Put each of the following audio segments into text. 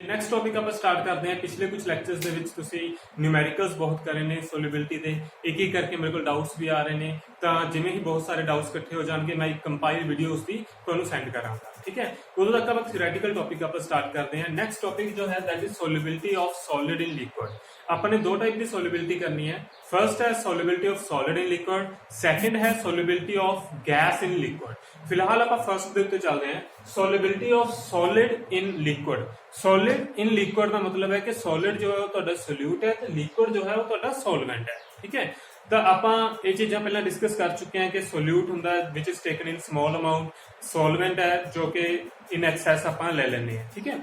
Next topic ਆਪਾਂ start ਕਰਦੇ ਹਾਂ। ਪਿਛਲੇ ਕੁਝ ਲੈਕਚਰਸ ਦੇ ਵਿੱਚ ਤੁਸੀਂ ਨਿਊਮੈਰੀਕਲਸ ਬਹੁਤ ਕਰੇ ਨੇ, ਸੋਲਿਬਿਲਿਟੀ ਦੇ ਇੱਕ ਇੱਕ ਕਰਕੇ ਮੇਰੇ ਕੋਲ ਡਾਊਟਸ ਵੀ ਆ ਰਹੇ ਨੇ, ਤਾਂ ਜਿਵੇਂ ਹੀ ਬਹੁਤ ਸਾਰੇ ਡਾਊਟਸ ਇਕੱਠੇ ਹੋ ਜਾਣਗੇ ਮੈਂ ਇੱਕ ਕੰਪਾਈਲ ਵੀਡੀਓਜ਼ ਦੀ ਤੁਹਾਨੂੰ ਸੈਂਡ ਕਰਾਂਗਾ। ਠੀਕ ਹੈ, ਉਦੋਂ ਤੱਕ ਆਪਾਂ ਥਿਓਰੈਟੀਕਲ ਟੌਪਿਕ ਆਪਾਂ ਸਟਾर्ट करते हैं। नेक्स्ट टॉपिक जो है that is solubility of solid in liquid. अपने दो टाइप की सोलिबिलिटी करनी है। फर्स्ट है solubility of solid in liquid, second है solubility of gas in liquid. फिलहाल आप फर्स्ट दे उत्ते चलते हैं, solubility of solid in liquid. Solid in liquid का मतलब है कि सॉलिड जो है वो तुहाडा सोल्यूट है ते लिक्विड जो है वो तुहाडा सॉल्वेंट है। ठीक है, तो ਆਪਾਂ ਇਹ ਚੀਜ਼ਾਂ ਪਹਿਲਾਂ ਡਿਸਕਸ ਕਰ ਚੁੱਕੇ ਹਾਂ ਕਿ ਸੋਲਿਊਟ ਹੁੰਦਾ ਹੈ which is taken in small amount, solvent ਹੈ ਜੋ ਕਿ ਇਨ ਐਕਸੈਸ ਆਪਾਂ ਲੈ ਲੈਂਦੇ ਹਾਂ। ਠੀਕ ਹੈ,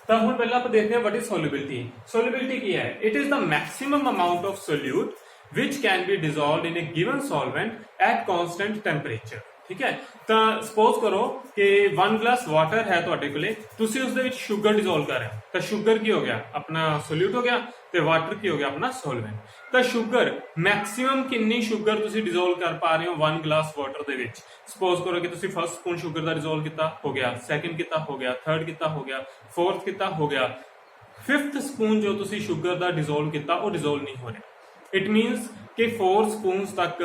ਤਾਂ ਹੁਣ ਪਹਿਲਾਂ ਆਪਾਂ ਦੇਖਦੇ ਹਾਂ व्हाट इज सोलिबिलिटी। सोलिबिलिटी ਕੀ ਹੈ? It is the maximum amount of solute which can be dissolved in a given solvent at constant temperature। ठीक है, तो सपोज करो कि 1 ग्लास वाटर है ਤੁਹਾਡੇ ਕੋਲੇ, ਤੁਸੀਂ ਉਸ ਦੇ ਵਿੱਚ ਸ਼ੂਗਰ ਡਿਸੋਲਵ ਕਰ ਰਹੇ ਹੋ, ਤਾਂ ਸ਼ੂਗਰ ਕੀ ਹੋ ਗਿਆ? ਆਪਣਾ ਸੋਲਿਊਟ ਹੋ ਗਿਆ, ਤੇ ਵਾਟਰ ਕੀ ਹੋ ਗਿਆ? ਆਪਣਾ ਸੋਲਵੈਂਟ। ਤਾਂ ਸ਼ੂਗਰ ਮੈਕਸਿਮਮ ਕਿੰਨੀ ਸ਼ੂਗਰ ਤੁਸੀਂ ਡਿਸੋਲਵ ਕਰ ਪਾ ਰਹੇ ਹੋ 1 ਗਲਾਸ ਵਾਟਰ ਦੇ ਵਿੱਚ? ਸਪੋਜ਼ ਕਰੋ ਕਿ ਤੁਸੀਂ ਫਸਟ ਸਪੂਨ ਸ਼ੂਗਰ ਦਾ ਡਿਸੋਲਵ ਕੀਤਾ, ਹੋ ਗਿਆ, ਸੈਕੰਡ ਕੀਤਾ, ਹੋ ਗਿਆ, ਥਰਡ ਕੀਤਾ, ਹੋ ਗਿਆ, ਫੋਰਥ ਕੀਤਾ, ਹੋ ਗਿਆ, ਫਿਫਥ ਸਪੂਨ ਜੋ ਤੁਸੀਂ ਸ਼ੂਗਰ ਦਾ ਡਿਸੋਲਵ ਕੀਤਾ ਉਹ ਡਿਸੋਲਵ ਨਹੀਂ ਹੋ ਰਿਹਾ। इट मीनस कि 4 स्पून तक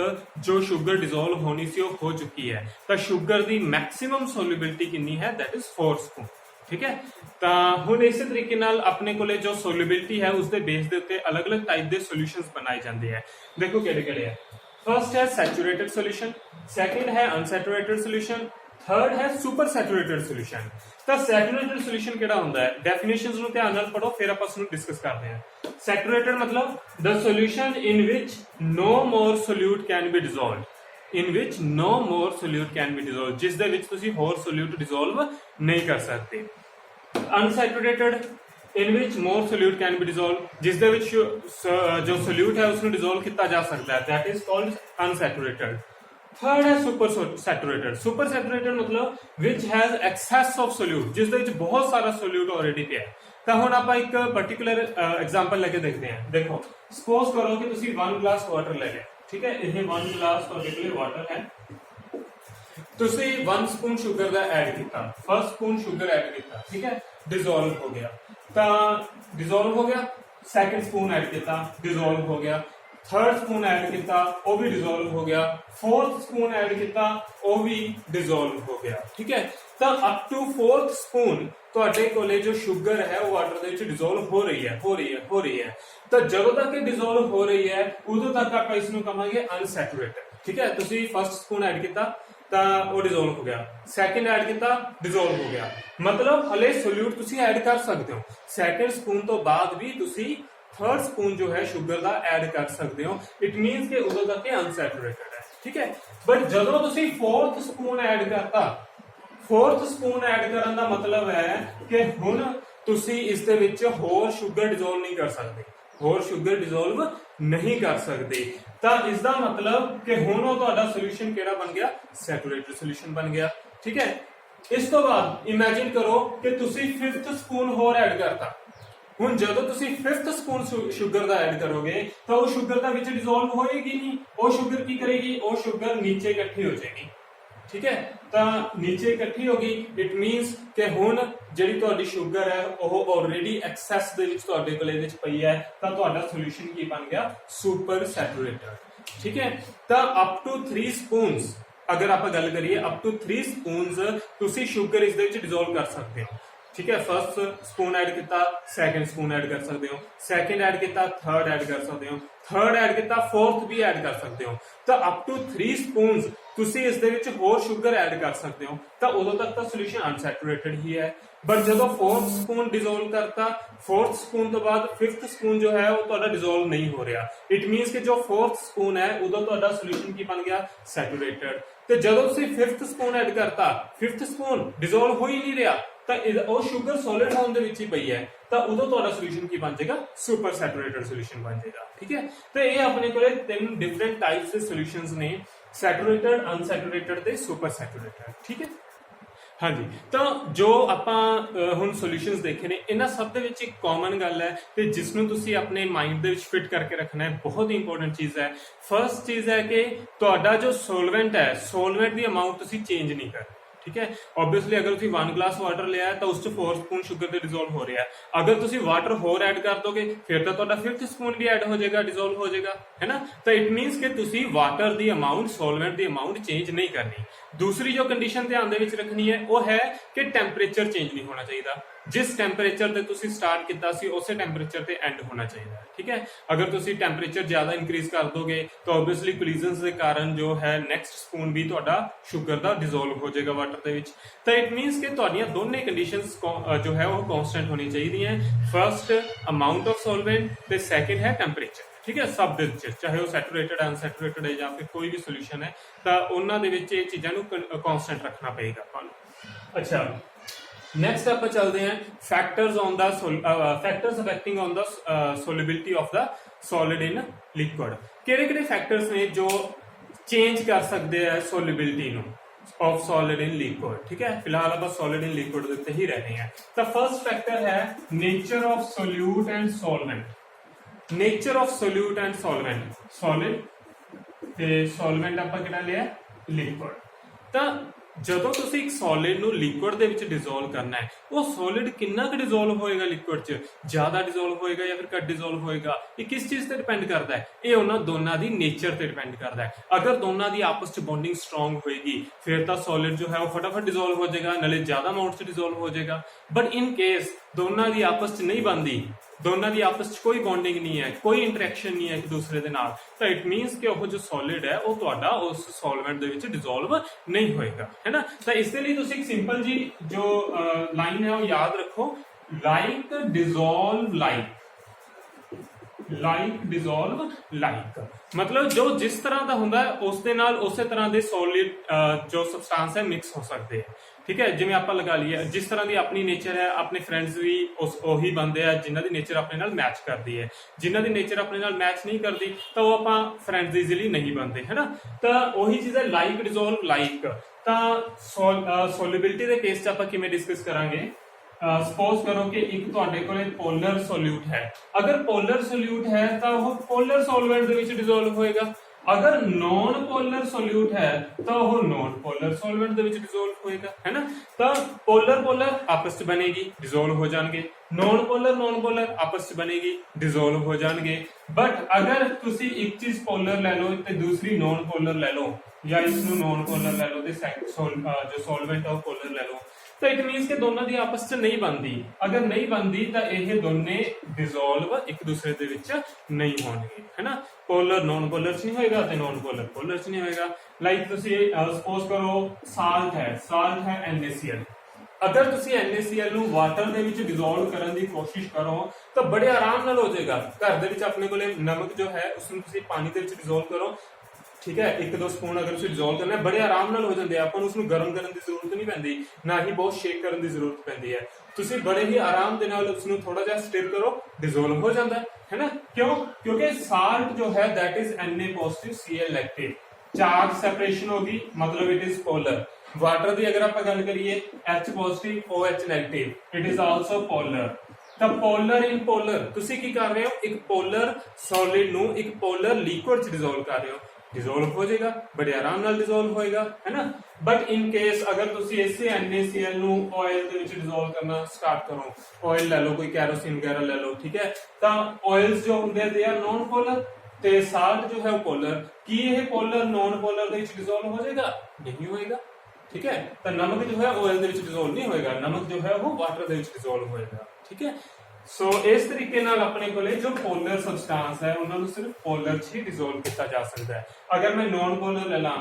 जो शुगर डिजोल्व होनी सी हो चुकी है, तो शुगर की मैक्सिमम सोलिबिलिटी कितनी है? That is 4 spoon. ठीक है, तो हुण इस तरीके नाल अपने कोले जो सोलिबिलिटी है उसके बेस के उत्ते अलग अलग टाइप के सोल्यूशंस बनाए जाते हैं। देखो किहड़े किहड़े है। फर्स्ट है सैचुरेटेड सोल्यूशन, सेकंड है अनसैचुरेटेड सोल्यूशन, थर्ड है सुपर सैचुरेटेड सोल्यूशन। तो सैचुरेटेड सोल्यूशन किहड़ा हुंदा है? डेफिनेशंस नूं ध्यान नाल पढ़ो, फिर आपां इसनूं डिस्कस करते हैं। सैचुरेटेड मतलब the solution in which no more solute can be dissolved, in which no more solute can be dissolved, जिस दे विच तुसी होर solute dissolve नहीं कर सकते। Unsaturated in which more solute can be dissolved, जिस दे विच जो solute है उसनूं dissolve किया जा सकता है, that is called unsaturated। Third है सुपर सैचुरेटेड। सुपर सैचुरेटेड मतलब which has excess of solute, जिस दे विच बहुत सारा सोल्यूट ऑलरेडी पिया है। तो हुण आपां एक पर्टिकुलर एग्जांपल लेके देखते हैं। देखो सपोज करो कि तुसीं 1 ग्लास वाटर ले लिया। ठीक है, ये 1 ग्लास तुहाडे कोल वाटर है, तुसीं 1 स्पून शुगर का ऐड किया, फर्स्ट स्पून शुगर ऐड किया, ठीक है, डिजोल्व हो गया, तो डिजोल्व हो गया, सैकंड स्पून ऐड किया, डिजोल्व हो गया, थर्ड स्पून ऐड किया, वो भी डिजोल्व हो गया, फोर्थ स्पून ऐड किया, वो भी डिजोल्व हो गया। ठीक है, तो अप टू फोर्थ स्पून ਤੁਹਾਡੇ ਕੋਲੇ जो शुगर है वो वाटर ਦੇ ਵਿੱਚ डिजोल्व हो रही है। तो ਜਦੋਂ तक ये डिजोल्व हो रही है उदों तक ਆਪਾਂ ਇਸ ਨੂੰ ਕਹਾਂਗੇ अनसैचुरेटेड। ठीक है, ਤੁਸੀਂ फर्स्ट स्पून ऐड किया ਤਾਂ ਉਹ डिजोल्व हो गया, सैकंड ऐड किया, डिजोल्व हो गया, मतलब हले सोल्यूट ਤੁਸੀਂ ऐड कर सकते हो। सैकंड स्पून तो बाद भी ਤੁਸੀਂ थर्ड स्पून जो है शुगर का ऐड कर सकते हो। इट मीनस कि उदों तक अनसैचुरेटेड है। ठीक है, बट जदों तुसी फोर्थ स्पून ऐड करता, फोर्थ स्पून ऐड करन दा मतलब है कि हुण तुसी इस दे विच होर शुगर डिजोल्व नहीं कर सकते, होर शुगर डिजोल्व नहीं कर सकते। तो इसका मतलब कि हुण वो तुहाडा सोल्यूशन किहड़ा बन गया? सैचुरेटेड सोल्यूशन बन गया। ठीक है, इस तो बाद इमेजिन करो कि तुसी फिफ्थ स्पून होर ऐड करता। ਹੁਣ ਜਦੋਂ ਤੁਸੀਂ 5th स्पून शुगर ਦਾ ਐਡ ਕਰੋਗੇ ਤਾਂ ਉਹ ਸ਼ੂਗਰ ਦਾ ਵਿੱਚ ਡਿਸੋਲਵ ਹੋਏਗੀ ਨਹੀਂ, ਉਹ ਸ਼ੂਗਰ ਕੀ ਕਰੇਗੀ? ਉਹ ਸ਼ੂਗਰ ਨੀਚੇ ਇਕੱਠੀ ਹੋ ਜਾਏਗੀ। ਠੀਕ ਹੈ, ਤਾਂ ਨੀਚੇ ਇਕੱਠੀ ਹੋ ਗਈ, ਇਟ ਮੀਨਸ ਕਿ ਹੁਣ ਜਿਹੜੀ ਤੁਹਾਡੀ ਸ਼ੂਗਰ ਹੈ ਉਹ ਆਲਰੇਡੀ ਐਕਸੈਸ ਦੇ ਵਿੱਚ ਤੁਹਾਡੇ ਕੋਲ ਇਹਦੇ ਵਿੱਚ ਪਈ ਹੈ, ਤਾਂ ਤੁਹਾਡਾ ਸੋਲੂਸ਼ਨ ਕੀ ਬਣ ਗਿਆ? ਸੁਪਰ ਸੈਚੁਰੇਟਡ। ਠੀਕ ਹੈ, ਤਾਂ ਅਪ ਟੂ 3 ਸਪੂਨਸ अगर आप गल करिए, अप टू 3 स्पून्स तुसी शुगर इस दे विच डिसोल्व कर सकते हो। ठीक है, फर्स्ट स्पून ऐड किया, सैकंड स्पून ऐड कर सकते हो, सैकंड ऐड किया, थर्ड ऐड कर सकते हो, थर्ड ऐड किया, फोर्थ भी ऐड कर सकते हो। तो अप टू 3 स्पून्स तुसी इस दे विच होर शुगर ऐड कर सकते हो, तो उदों तक तो सोल्यूशन अनसैचुरेटेड ही है। बट जो फोर्थ स्पून डिसोल्व करता, फोर्थ स्पून तो बाद फिफ्थ स्पून जो है वो तुहाडा डिसोल्व नहीं हो रहा। इट मीनस कि जो फोर्थ स्पून है उदों तुहाडा सोल्यूशन की बन गया? सैचुरेटेड। तो जदों तुसीं फिफ्थ स्पून ऐड करता, फिफ्थ स्पून डिसोल्व हो ही नहीं रहा, तो शुगर सॉलिड फॉर्म दे विच ही पई है, तो उदों तुहाडा सोल्यूशन की बन जाएगा? सुपर सैचुरेटेड सोल्यूशन बन जाएगा। ठीक है, तो ये अपने कोले 3 डिफरेंट टाइप्स के सोल्यूशंस ने, सैचुरेटेड, अनसैचुरेटेड ते सुपर सैचुरेटेड। ठीक है, हाँ जी, तो जो आपां हुण सोल्यूशंस देखे ने, इन्हां सब दे विच एक कॉमन गल है ते जिसनूं तुसीं अपने माइंड दे विच फिट करके रखना है। बहुत ही इंपॉर्टेंट चीज़ है। फर्स्ट चीज़ है कि तुहाडा जो सोलवेंट है, सोलवेंट की अमाउंट तुसीं चेंज नहीं करनी। ਠੀਕ ਹੈ। ਆਬਵੀਅਸਲੀ ਅਗਰ ਤੁਸੀਂ 1 ਗਲਾਸ ਵਾਟਰ ਲਿਆ ਹੈ ਤਾਂ ਉਸ 'ਚ 4 ਸਪੂਨ ਸ਼ੂਗਰ ਤੇ ਡਿਸੋਲਵ ਹੋ ਰਿਹਾ ਹੈ। ਅਗਰ ਤੁਸੀਂ ਵਾਟਰ ਹੋਰ ਐਡ ਕਰ ਦੋਗੇ ਫਿਰ ਤਾਂ ਤੁਹਾਡਾ 5th ਸਪੂਨ ਵੀ ਐਡ ਹੋ ਜਾਏਗਾ, ਡਿਸੋਲਵ ਹੋ ਜਾਏਗਾ, ਹੈ ਨਾ। ਤਾਂ ਇਟ ਮੀਨਸ ਕਿ ਤੁਸੀਂ ਵਾਟਰ ਦੀ ਅਮਾਉਂਟ, ਸੋਲਵੈਂਟ ਦੀ ਅਮਾਉਂਟ ਚੇਂਜ ਨਹੀਂ ਕਰਨੀ। ਦੂਸਰੀ ਜੋ ਕੰਡੀਸ਼ਨ ਧਿਆਨ ਦੇ ਵਿੱਚ ਰੱਖਣੀ ਹੈ ਉਹ ਹੈ ਕਿ ਟੈਂਪਰੇਚਰ ਚੇਂਜ ਨਹੀਂ ਹੋਣਾ ਚਾਹੀਦਾ। ਜਿਸ ਟੈਂਪਰੇਚਰ ਤੇ ਤੁਸੀਂ ਸਟਾਰਟ ਕੀਤਾ ਸੀ ਉਸੇ ਟੈਂਪਰੇਚਰ ਤੇ ਐਂਡ ਹੋਣਾ ਚਾਹੀਦਾ ਹੈ, ਠੀਕ ਹੈ। ਅਗਰ ਤੁਸੀਂ ਟੈਂਪਰੇਚਰ ਜ਼ਿਆਦਾ ਇਨਕਰੀਜ਼ ਕਰ ਦੋਗੇ ਤਾਂ ਆਬਵੀਅਸਲੀ ਕੋਲੀਜ਼ਨਸ ਦੇ ਕਾਰਨ ਜੋ ਹੈ ਨੈਕਸਟ ਸਪੂਨ ਵੀ ਤੁਹਾਡਾ ਸ਼ੂਗਰ ਦਾ ਡਿਸੋਲਵ ਹੋ ਜਾਏਗਾ ਵਾਟਰ ਦੇ ਵਿੱਚ। ਤਾਂ ਇਟ ਮੀਨਸ ਕਿ ਤੁਹਾਡੀਆਂ ਦੋਨੇ ਕੰਡੀਸ਼ਨਸ ਜੋ ਹੈ ਉਹ ਕਨਸਟੈਂਟ ਹੋਣੀ ਚਾਹੀਦੀਆਂ। ਫਰਸਟ ਅਮਾਉਂਟ ਆਫ ਸੋਲਵੈਂਟ ਤੇ ਸੈਕੰਡ ਹੈ ਟੈਂਪਰੇਚਰ, ਠੀਕ ਹੈ। ਸਭ ਦੇ ਵਿੱਚ ਚਾਹੇ ਉਹ ਸੈਚੂਰੇਟਡ ਅਨਸੈਚੂਰੇਟਡ ਹੈ ਜਾਂ ਫਿਰ ਕੋਈ ਵੀ ਸੋਲੂਸ਼ਨ ਹੈ ਤਾਂ ਉਹਨਾਂ ਦੇ ਵਿੱਚ ਇਹ ਚੀਜ਼ਾਂ ਨੂੰ ਕਨਸਟੈਂਟ ਰੱਖਣਾ ਪਏਗਾ ਆਪਾਂ ਨੂੰ। ਅੱਛਾ, ਨੈਕਸਟ ਆਪਾਂ ਚੱਲਦੇ ਹਾਂ factors affecting on the solubility of the solid in liquid. ਕਿਹੜੇ ਫੈਕਟਰਸ ਨੇ ਜੋ ਚੇਂਜ ਕਰ ਸਕਦੇ ਆ ਸੋਲਿਬਿਲਿਟੀ ਨੂੰ ਆਫ ਸੋਲਿਡ ਇਨ ਲਿਕੁਇਡ, ਠੀਕ ਹੈ। ਫਿਲਹਾਲ ਆਪਾਂ ਸੋਲਿਡ ਇਨ ਲਿਕੁਇਡ ਦੇ ਉੱਤੇ ਹੀ ਰਹਿ ਰਹੇ ਹਾਂ। ਤਾਂ ਫਰਸਟ ਫੈਕਟਰ ਹੈ nature of solute and solvent. Nature of solute and solvent, solid ਤੇ ਸੋਲਵੈਂਟ ਆਪਾਂ ਕਿਹੜਾ ਲਿਆ, ਲਿਕੁਇਡ। ਤਾਂ ਜਦੋਂ ਤੁਸੀਂ ਇੱਕ ਸੋਲਿਡ ਨੂੰ ਲਿਕੁਇਡ ਦੇ ਵਿੱਚ ਡਿਸੋਲਵ ਕਰਨਾ ਹੈ, ਉਹ ਸੋਲਿਡ ਕਿੰਨਾ ਕੁ ਡਿਸੋਲਵ ਹੋਏਗਾ ਲਿਕੁਇਡ 'ਚ, ਜ਼ਿਆਦਾ ਡਿਸੋਲਵ ਹੋਏਗਾ ਜਾਂ ਫਿਰ ਘੱਟ ਡਿਸੋਲਵ ਹੋਏਗਾ, ਇਹ ਕਿਸ ਚੀਜ਼ ਤੇ ਡਿਪੈਂਡ ਕਰਦਾ ਹੈ? ਇਹ ਉਹਨਾਂ ਦੋਨਾਂ ਦੀ ਨੇਚਰ ਤੇ ਡਿਪੈਂਡ ਕਰਦਾ ਹੈ। ਅਗਰ ਦੋਨਾਂ ਦੀ ਆਪਸ 'ਚ ਬੌਂਡਿੰਗ ਸਟਰੋਂਗ ਹੋਏਗੀ ਫਿਰ ਤਾਂ ਸੋਲਿਡ ਜੋ ਹੈ ਉਹ ਫਟਾਫਟ ਡਿਸੋਲਵ ਹੋ ਜਾਏਗਾ, ਨਾਲੇ ਜ਼ਿਆਦਾ ਅਮਾਉਂਟ 'ਚ ਡਿਸੋਲਵ ਹੋ ਜਾਏਗਾ। ਬਟ ਇਨ ਕੇਸ ਦੋਨਾਂ ਦੀ ਆਪਸ 'ਚ ਨਹੀਂ ਬਣਦੀ, ਦੋਨਾਂ ਦੀ ਆਪਸ 'ਚ ਕੋਈ ਬੌਂਡਿੰਗ ਨਹੀਂ ਹੈ, ਕੋਈ ਇੰਟਰੈਕਸ਼ਨ ਨਹੀਂ ਹੈ ਇੱਕ ਦੂਸਰੇ ਦੇ ਨਾਲ, ਤਾਂ ਇਟ ਮੀਨਸ ਕਿ ਉਹ ਜੋ ਸੋਲਿਡ ਹੈ ਉਹ ਤੁਹਾਡਾ ਉਸ ਸੋਲਵੈਂਟ ਦੇ ਵਿੱਚ ਡਿਸੋਲਵ ਨਹੀਂ ਹੋਏਗਾ, ਹੈ ਨਾ। ਤਾਂ ਇਸ ਦੇ ਲਈ ਤੁਸੀਂ ਇੱਕ ਸਿੰਪਲ ਜੀ ਜੋ ਲਾਈਨ ਹੈ ਉਹ ਯਾਦ ਰੱਖੋ, like dissolve like, like dissolve like. ਮਤਲਬ ਜੋ ਜਿਸ ਤਰ੍ਹਾਂ ਦਾ ਹੁੰਦਾ ਹੈ ਉਸ ਦੇ ਨਾਲ ਉਸੇ ਤਰ੍ਹਾਂ ਦੇ ਸੋਲਿਡ ਜੋ ਸਬਸਟੈਂਸ ਹੈ ਮਿਕਸ ਹੋ ਸਕਦੇ ਹੈ, ਠੀਕ ਹੈ। ਜਿਵੇਂ ਆਪਾਂ ਲਗਾ ਲਈਏ ਜਿਸ ਤਰ੍ਹਾਂ ਦੀ ਆਪਣੀ ਨੇਚਰ ਹੈ, ਆਪਣੇ ਫਰੈਂਡਸ ਵੀ ਉਹੀ ਬੰਦੇ ਆ ਜਿਨ੍ਹਾਂ ਦੀ ਨੇਚਰ ਆਪਣੇ ਨਾਲ ਮੈਚ ਕਰਦੀ ਹੈ। ਜਿਨ੍ਹਾਂ ਦੀ ਨੇਚਰ ਆਪਣੇ ਨਾਲ ਮੈਚ ਨਹੀਂ ਕਰਦੀ ਤਾਂ ਉਹ ਆਪਾਂ ਫਰੈਂਡਸ ਈਜ਼ੀਲੀ ਨਹੀਂ ਬਣਦੇ, ਹੈ ਨਾ। ਤਾਂ ਉਹੀ ਚੀਜ਼ ਹੈ ਲਾਈਕ ਡਿਸੋਲਵ ਲਾਈਕ। ਤਾਂ ਸੋਲਿਬਿਲਿਟੀ ਦੇ ਕੇਸ 'ਚ ਆਪਾਂ ਕਿਵੇਂ ਡਿਸਕਸ ਕਰਾਂਗੇ। ਸਪੋਜ਼ ਕਰੋ ਕਿ ਇੱਕ ਤੁਹਾਡੇ ਕੋਲੇ ਪੋਲਰ ਸੋਲਿਊਟ ਹੈ। ਅਗਰ ਪੋਲਰ ਸੋਲਿਊਟ ਹੈ ਤਾਂ ਉਹ ਪੋਲਰ ਸੋਲਵੈਂਟ ਦੇ ਵਿੱਚ ਡਿਸੋਲਵ ਹੋਏਗਾ। ਅਗਰ ਨੌਨ ਪੋਲਰ ਸੋਲਿਊਟ ਹੈ ਤਾਂ ਉਹ ਨੌਨ ਪੋਲਰ ਸੋਲਵੈਂਟ ਦੇ ਵਿੱਚ ਡਿਸੋਲਵ ਹੋਏਗਾ, ਹੈ ਨਾ। ਤਾਂ ਪੋਲਰ ਪੋਲਰ ਆਪਸ 'ਚ ਬਣੇਗੀ, ਡਿਸੋਲਵ ਹੋ ਜਾਣਗੇ। ਨੌਨ ਪੋਲਰ ਆਪਸ 'ਚ ਬਣੇਗੀ, ਡਿਸੋਲਵ ਹੋ ਜਾਣਗੇ। ਬਟ ਅਗਰ ਤੁਸੀਂ ਇੱਕ ਚੀਜ਼ ਪੋਲਰ ਲੈ ਲਓ ਤੇ ਦੂਸਰੀ ਨੌਨ ਪੋਲਰ ਲੈ ਲਓ, ਜਾਂ ਇਸ ਨੂੰ ਨੌਨ ਪੋਲਰ ਲੈ ਲਓ ਤੇ ਜੋ ਸੋਲਵੈਂਟ ਹੈ ਉਹ ਪੋਲਰ ਲੈ ਲਓ, ਤਾਂ ਇਟ ਮੀਨਸ ਕਿ ਦੋਨਾਂ ਦੀ ਆਪਸ 'ਚ ਨਹੀਂ ਬਣਦੀ। ਅਗਰ ਨਹੀਂ ਬਣਦੀ ਤਾਂ ਇਹ ਦੋਨੇ ਡਿਸੋਲਵ ਇੱਕ ਦੂਸਰੇ ਦੇ ਵਿੱਚ ਨਹੀਂ ਹੋਣਗੇ, ਹੈ ਨਾ। ਪੋਲਰ ਨੌਨ ਪੋਲਰ 'ਚ ਨਹੀਂ ਹੋਏਗਾ ਤੇ ਨੌਨ ਪੋਲਰ ਪੋਲਰ 'ਚ ਨਹੀਂ ਹੋਏਗਾ। ਲਾਈਕ ਤੁਸੀਂ ਸਪੋਜ਼ ਕਰੋ ਸਾਲਟ ਹੈ NaCl। ਅਗਰ ਤੁਸੀਂ NaCl ਨੂੰ ਵਾਟਰ ਦੇ ਵਿੱਚ ਡਿਸੋਲਵ ਕਰਨ ਦੀ ਕੋਸ਼ਿਸ਼ ਕਰੋ ਤਾਂ ਬੜੇ ਆਰਾਮ ਨਾਲ ਹੋ ਜਾਏਗਾ। ਘਰ ਦੇ ਵਿੱਚ ਆਪਣੇ ਕੋਲੇ ਨਮਕ ਜੋ ਹੈ ਉਸ ਨੂੰ ਤੁਸੀਂ ਪਾਣੀ ਦੇ ਵਿੱਚ ਡਿਸੋਲਵ ਕਰੋ, ਠੀਕ ਹੈ। 1-2 ਸਪੂਨ ਅਗਰ ਤੁਸੀਂ ਡਿਸੋਲਵ ਕਰਨਾ ਬੜੇ ਆਰਾਮ ਨਾਲ ਹੋ ਜਾਂਦੇ ਆ। ਆਪਾਂ ਨੂੰ ਉਸਨੂੰ ਗਰਮ ਕਰਨ ਦੀ ਜ਼ਰੂਰਤ ਨਹੀਂ ਪੈਂਦੀ, ਨਾ ਹੀ ਬਹੁਤ ਸ਼ੇਕ ਕਰਨ ਦੀ ਜ਼ਰੂਰਤ ਪੈਂਦੀ ਹੈ। ਤੁਸੀਂ ਬੜੇ ਹੀ ਆਰਾਮ ਦੇ ਨਾਲ ਉਸਨੂੰ ਥੋੜਾ ਜਿਹਾ ਸਟਿਰ ਕਰੋ, ਡਿਸੋਲਵ ਹੋ ਜਾਂਦਾ ਹੈ ਨਾ। ਕਿਉਂ? ਕਿਉਂਕਿ ਸਾਲਟ ਜੋ ਹੈ that is Na+Cl negative. Charge separation ਹੋਗੀ, ਮਤਲਬ ਇਟ ਇਜ਼ ਪੋਲਰ। ਵਾਟਰ ਦੀ ਅਗਰ ਆਪਾਂ ਗੱਲ ਕਰੀਏ H+, OH negative, it is also polar. ਤਾਂ ਪੋਲਰ ਇਨ ਪੋਲਰ ਤੁਸੀਂ ਕੀ ਕਰ ਰਹੇ ਹੋ, ਇੱਕ ਪੋਲਰ ਸੋਲਿਡ ਨੂੰ ਇੱਕ ਪੋਲਰ ਲਿਕੁਇਡ 'ਚ ਡਿਸੋਲਵ ਕਰ ਰਹੇ ਹੋ, ਡਿਸੋਲਵ ਹੋ ਜਾਏਗਾ, ਬੜੇ ਆਰਾਮ ਨਾਲ ਡਿਸੋਲਵ ਹੋਏਗਾ, ਹੈ ਨਾ। ਬਟ ਇਨ ਕੇਸ ਅਗਰ ਤੁਸੀਂ ਇਸੇ NaCl ਨੂੰ ਆਇਲ ਦੇ ਵਿੱਚ ਡਿਸੋਲਵ ਕਰਨਾ ਸਟਾਰਟ ਕਰੋ, ਆਇਲ ਲੈ ਲਓ, ਕੋਈ ਕੈਰੋਸਿਨ ਵਗੈਰਾ ਲੈ ਲਓ, ਠੀਕ ਹੈ। ਤਾਂ ਆਇਲਸ ਜੋ ਹੁੰਦੇ ਦੇ ਆਰ ਨੌਨ ਪੋਲਰ ਤੇ ਸਾਲਟ ਜੋ ਹੈ ਉਹ ਪੋਲਰ। ਕੀ ਇਹ ਪੋਲਰ ਨੌਨ ਪੋਲਰ ਦੇ ਵਿੱਚ ਡਿਸੋਲਵ ਹੋ ਜਾਏਗਾ? ਨਹੀਂ ਹੋਏਗਾ, ਠੀਕ ਹੈ। ਤਾਂ ਨਮਕ ਜੋ ਹੈ ਆਇਲ ਦੇ ਵਿੱਚ ਡਿਸੋਲਵ ਨਹੀਂ ਹੋਏਗਾ, ਨਮਕ ਜੋ ਹੈ ਉਹ ਵਾਟਰ ਦੇ ਵਿੱਚ ਡਿਸੋਲਵ ਹੋਏਗਾ, ਠੀਕ ਹੈ। ਸੋ ਇਸ ਤਰੀਕੇ ਨਾਲ ਆਪਣੇ ਕੋਲੇ ਜੋ ਪੋਲਰ ਸਬਸਟੈਂਸ ਹੈ ਉਹਨਾਂ ਨੂੰ ਸਿਰਫ ਪੋਲਰ 'ਚ ਹੀ ਡਿਸੋਲਵ ਕੀਤਾ ਜਾ ਸਕਦਾ ਹੈ। ਅਗਰ ਮੈਂ ਨੌਨ ਪੋਲਰ ਲੈ ਲਾਂ,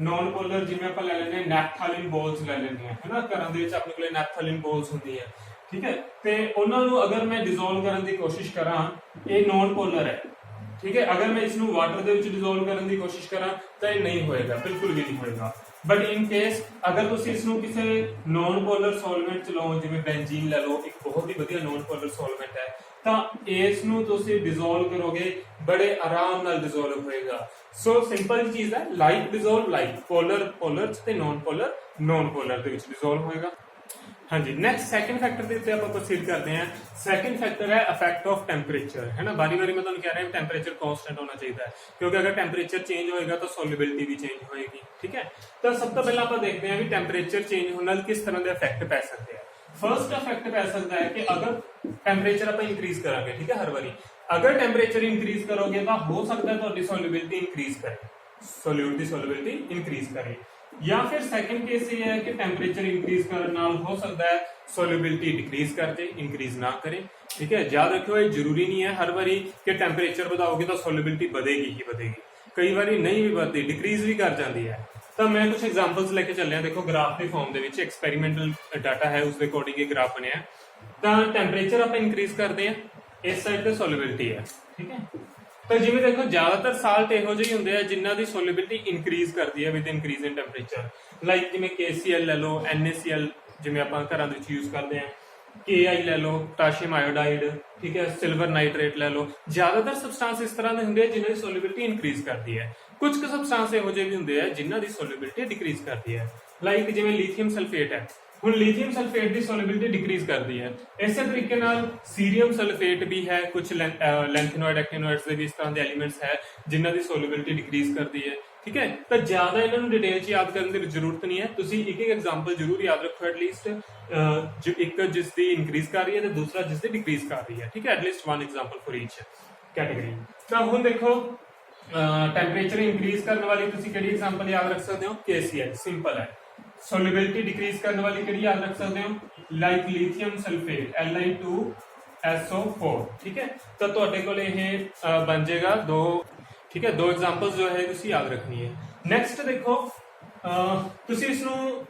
ਨੌਨ ਪੋਲਰ ਜਿਵੇਂ ਆਪਾਂ ਲੈ ਲੈਂਦੇ ਹਾਂ ਨੈਪਥਾਲਿਨ ਬੋਲਸ ਲੈ ਲੈਂਦੇ ਹਾਂ, ਹੈ ਨਾ। ਘਰਾਂ ਦੇ ਵਿੱਚ ਆਪਣੇ ਕੋਲੇ ਨੈਪਥਾਲਿਨ ਬੋਲਸ ਹੁੰਦੀ ਹੈ, ਠੀਕ ਹੈ। ਤੇ ਉਹਨਾਂ ਨੂੰ ਅਗਰ ਮੈਂ ਡਿਸੋਲਵ ਕਰਨ ਦੀ ਕੋਸ਼ਿਸ਼ ਕਰਾਂ, ਇਹ ਨੌਨ ਪੋਲਰ ਹੈ, ਠੀਕ ਹੈ। ਅਗਰ ਮੈਂ ਇਸ ਨੂੰ ਵਾਟਰ ਦੇ ਵਿੱਚ ਡਿਸੋਲਵ ਕਰਨ ਦੀ ਕੋਸ਼ਿਸ਼ ਕਰਾਂ ਤਾਂ ਇਹ ਨਹੀਂ ਹੋਏਗਾ, ਬਿਲਕੁਲ ਵੀ ਨਹੀਂ ਹੋਏਗਾ। ਬਟ ਇਨ ਕੇਸ ਅਗਰ ਤੁਸੀਂ ਇਸ ਨੂੰ ਕਿਸੇ ਨੌਨ ਪੋਲਰ ਸੋਲਵੈਂਟ 'ਚ ਲਓ, ਜਿਵੇਂ ਬੈਂਜ਼ੀਨ ਲੈ ਲਓ, ਇੱਕ ਬਹੁਤ ਹੀ ਵਧੀਆ ਨੌਨ ਪੋਲਰ ਸੋਲਵੈਂਟ ਹੈ, ਤਾਂ ਇਸ ਨੂੰ ਤੁਸੀਂ ਡਿਸੋਲਵ ਕਰੋਗੇ ਬੜੇ ਆਰਾਮ ਨਾਲ ਡਿਸੋਲਵ ਹੋਏਗਾ। ਸੋ ਸਿੰਪਲ ਚੀਜ਼ ਹੈ, like dissolve like, polar polar 'ਚ ਤੇ ਨੌਨ ਪੋਲਰ ਨੌਨ ਪੋਲਰ ਦੇ ਵਿੱਚ ਡਿਸੋਲਵ ਹੋਏਗਾ, ਹਾਂਜੀ ਨੈਕਸਟ ਸੈਕੰਡ ਫੈਕਟਰ ਦੇ ਉੱਤੇ ਆਪਾਂ ਪ੍ਰੋਸੀਡ ਕਰਦੇ ਹਾਂ। ਸੈਕੰਡ ਫੈਕਟਰ ਹੈ ਇਫੈਕਟ ਆਫ ਟੈਂਪਰੇਚਰ, ਹੈ ਨਾ। ਵਾਰੀ-ਵਾਰੀ ਮੈਂ ਤੁਹਾਨੂੰ ਕਹਿ ਰਿਹਾ ਟੈਂਪਰੇਚਰ ਕਾਂਸਟੈਂਟ ਹੋਣਾ ਚਾਹੀਦਾ ਹੈ, ਕਿਉਂਕਿ ਅਗਰ ਟੈਂਪਰੇਚਰ ਚੇਂਜ ਹੋਏਗਾ ਤਾਂ ਸੋਲਿਬਿਲਿਟੀ ਵੀ ਚੇਂਜ ਹੋਏਗੀ, ਠੀਕ ਹੈ। ਤਾਂ ਸਭ ਤੋਂ ਪਹਿਲਾਂ ਆਪਾਂ ਦੇਖਦੇ ਹਾਂ ਵੀ ਟੈਂਪਰੇਚਰ ਚੇਂਜ ਹੋਣ ਨਾਲ ਕਿਸ ਤਰ੍ਹਾਂ ਦੇ ਇਫੈਕਟ ਪੈ ਸਕਦੇ ਆ। ਫਰਸਟ ਇਫੈਕਟ ਪੈ ਸਕਦਾ ਹੈ ਕਿ ਅਗਰ ਟੈਂਪਰੇਚਰ ਆਪਾਂ ਇਨਕਰੀਜ਼ ਕਰਾਂਗੇ, ਠੀਕ ਹੈ, ਹਰ ਵਾਰੀ ਅਗਰ ਟੈਂਪਰੇਚਰ ਇਨਕਰੀਜ਼ ਕਰੋਗੇ ਤਾਂ ਹੋ ਸਕਦਾ ਤੁਹਾਡੀ ਸੋਲਿਬਿਲਿਟੀ ਇਨਕਰੀਜ਼ ਕਰੇ, ਸੋਲਿਊਟ ਦੀ ਸੋਲਿਬਿਲਿਟੀ ਇਨਕਰੀਜ਼ ਕਰੇ। ਜਾਂ ਫਿਰ ਸੈਕੰਡ ਕੇਸ ਇਹ ਹੈ ਕਿ ਟੈਂਪਰੇਚਰ ਇਨਕਰੀਜ਼ ਕਰਨ ਨਾਲ ਹੋ ਸਕਦਾ ਹੈ ਸੋਲਿਬਿਲਿਟੀ ਡਿਕਰੀਜ਼ ਕਰ ਜੇ, ਇਨਕਰੀਜ਼ ਨਾ ਕਰੇ, ਠੀਕ ਹੈ। ਯਾਦ ਰੱਖਿਓ ਇਹ ਜ਼ਰੂਰੀ ਨਹੀਂ ਹੈ ਹਰ ਵਾਰੀ ਕਿ ਟੈਂਪਰੇਚਰ ਵਧਾਓਗੇ ਤਾਂ ਸੋਲਿਬਿਲਿਟੀ ਵਧੇਗੀ ਹੀ ਵਧੇਗੀ, ਕਈ ਵਾਰੀ ਨਹੀਂ ਵੀ ਵਧਦੀ, ਡਿਕਰੀਜ਼ ਵੀ ਕਰ ਜਾਂਦੀ ਹੈ। ਤਾਂ ਮੈਂ ਕੁਝ ਐਗਜ਼ਾਮਪਲਸ ਲੈ ਕੇ ਚੱਲਿਆ, ਦੇਖੋ ਗ੍ਰਾਫ ਦੇ ਫਾਰਮ ਦੇ ਵਿੱਚ ਐਕਸਪੈਰੀਮੈਂਟਲ ਡਾਟਾ ਹੈ, ਉਸ ਦੇ ਅਕੋਰਡਿੰਗ ਇਹ ਗ੍ਰਾਫ ਬਣਿਆ। ਤਾਂ ਟੈਂਪਰੇਚਰ ਆਪਾਂ ਇਨਕਰੀਜ਼ ਕਰਦੇ ਆ, ਇਸ ਸਾਈਡ ਤੇ ਸੋਲਿਬਿਲਿਟੀ ਹੈ, ਠੀਕ ਹੈ। ਤਾਂ ਜਿਵੇਂ ਦੇਖੋ ਜ਼ਿਆਦਾਤਰ ਸਾਲਟ ਇਹੋ ਜਿਹੇ ਹੁੰਦੇ ਆ ਜਿਨ੍ਹਾਂ ਦੀ ਸੋਲਿਬਿਲਿਟੀ ਇਨਕਰੀਜ਼ ਕਰਦੀ ਹੈ with increase in temperature, like ਜਿਵੇਂ KCl ਲੈ ਲਓ, NaCl ਜਿਵੇਂ ਆਪਾਂ ਘਰਾਂ ਦੇ ਵਿੱਚ ਯੂਜ਼ ਕਰਦੇ ਆ, Ki ਲੈ ਲਓ, ਪੋਟਾਸ਼ੀਅਮ ਆਇਓਡਾਈਡ, ਠੀਕ ਹੈ, ਸਿਲਵਰ ਨਾਈਟ੍ਰੇਟ ਲੈ ਲਓ। ਜ਼ਿਆਦਾਤਰ ਸਬਸਟੈਂਸ ਇਸ ਤਰ੍ਹਾਂ ਦੇ ਹੁੰਦੇ ਆ ਜਿਨ੍ਹਾਂ ਦੀ ਸੋਲਿਬਿਲਿਟੀ ਇਨਕਰੀਜ਼ ਕਰਦੀ ਹੈ। ਕੁਝ ਕੁ ਸਬਸਟੈਂਸ ਇਹੋ ਜਿਹੇ ਵੀ ਹੁੰਦੇ ਆ ਜਿਨ੍ਹਾਂ ਦੀ ਸੋਲਿਬਿਲਿਟੀ ਡਿਕਰੀਜ਼ ਕਰਦੀ ਹੈ, ਲਾਈਕ ਜਿਵੇਂ ਲੀਥੀਅਮ ਸਲਫੇਟ ਹੈ। ਹੁਣ ਲੀਥੀਅਮ ਸਲਫੇਟ ਦੀ ਸੋਲਿਬਿਲਿਟੀ ਡਿਕਰੀਜ਼ ਕਰਦੀ ਹੈ। ਇਸੇ ਤਰੀਕੇ ਨਾਲ ਸੀਰੀਅਮ ਸਲਫੇਟ ਵੀ ਹੈ, ਕੁਝ ਲੈਂਥਨੋਇਡ ਐਕਟਿਨੋਇਡਸ ਦੇ ਵੀ ਇਸ ਤਰ੍ਹਾਂ ਦੇ ਐਲੀਮੈਂਟਸ ਹੈ ਜਿਨ੍ਹਾਂ ਦੀ ਸੋਲਿਬਿਲਿਟੀ ਡਿਕਰੀਜ਼ ਕਰਦੀ ਹੈ, ਠੀਕ ਹੈ। ਤਾਂ ਜ਼ਿਆਦਾ ਇਹਨਾਂ ਨੂੰ ਡਿਟੇਲ 'ਚ ਯਾਦ ਕਰਨ ਦੀ ਜ਼ਰੂਰਤ ਨਹੀਂ ਹੈ, ਤੁਸੀਂ ਇੱਕ ਇੱਕ ਐਗਜ਼ਾਮਪਲ ਜ਼ਰੂਰ ਯਾਦ ਰੱਖੋ ਐਟਲੀਸਟ, ਇੱਕ ਜਿਸ ਦੀ ਇਨਕਰੀਜ਼ ਕਰ ਰਹੀ ਹੈ ਤੇ ਦੂਸਰਾ ਜਿਸ ਦੀ ਡਿਕਰੀਜ਼ ਕਰ ਰਹੀ ਹੈ, ਠੀਕ ਹੈ। At least one example for each category. ਤਾਂ ਹੁਣ ਦੇਖੋ ਟੈਂਪਰੇਚਰ ਇਨਕਰੀਜ਼ ਕਰਨ ਵਾਲੀ ਤੁਸੀਂ ਕਿਹੜੀ ਐਗਜ਼ਾਮਪਲ ਯਾਦ ਰੱਖ ਸਕਦੇ ਹੋ? KCl, ਸਿੰਪਲ ਹੈ। ਸੋਲਿਬਿਲਿਟੀ ਡਿਕਰੀਜ਼ ਕਰਨ ਵਾਲੀ ਕਿਹੜੀ ਯਾਦ ਰੱਖ ਸਕਦੇ ਹੋ? ਲਾਈਕ ਲਿਥੀਅਮ ਸਲਫੇਟ Li2SO4, ਠੀਕ ਹੈ। ਤਾਂ ਤੁਹਾਡੇ ਕੋਲ ਇਹ ਬਣ ਜਾਏਗਾ ਦੋ, ਠੀਕ ਹੈ, ਦੋ ਐਗਜ਼ਾਮਪਲਸ ਜੋ ਹੈ ਤੁਸੀਂ ਯਾਦ ਰੱਖਣੀ ਹੈ। ਨੈਕਸਟ ਦੇਖੋ ਤੁਸੀਂ ਇਸ ਨੂੰ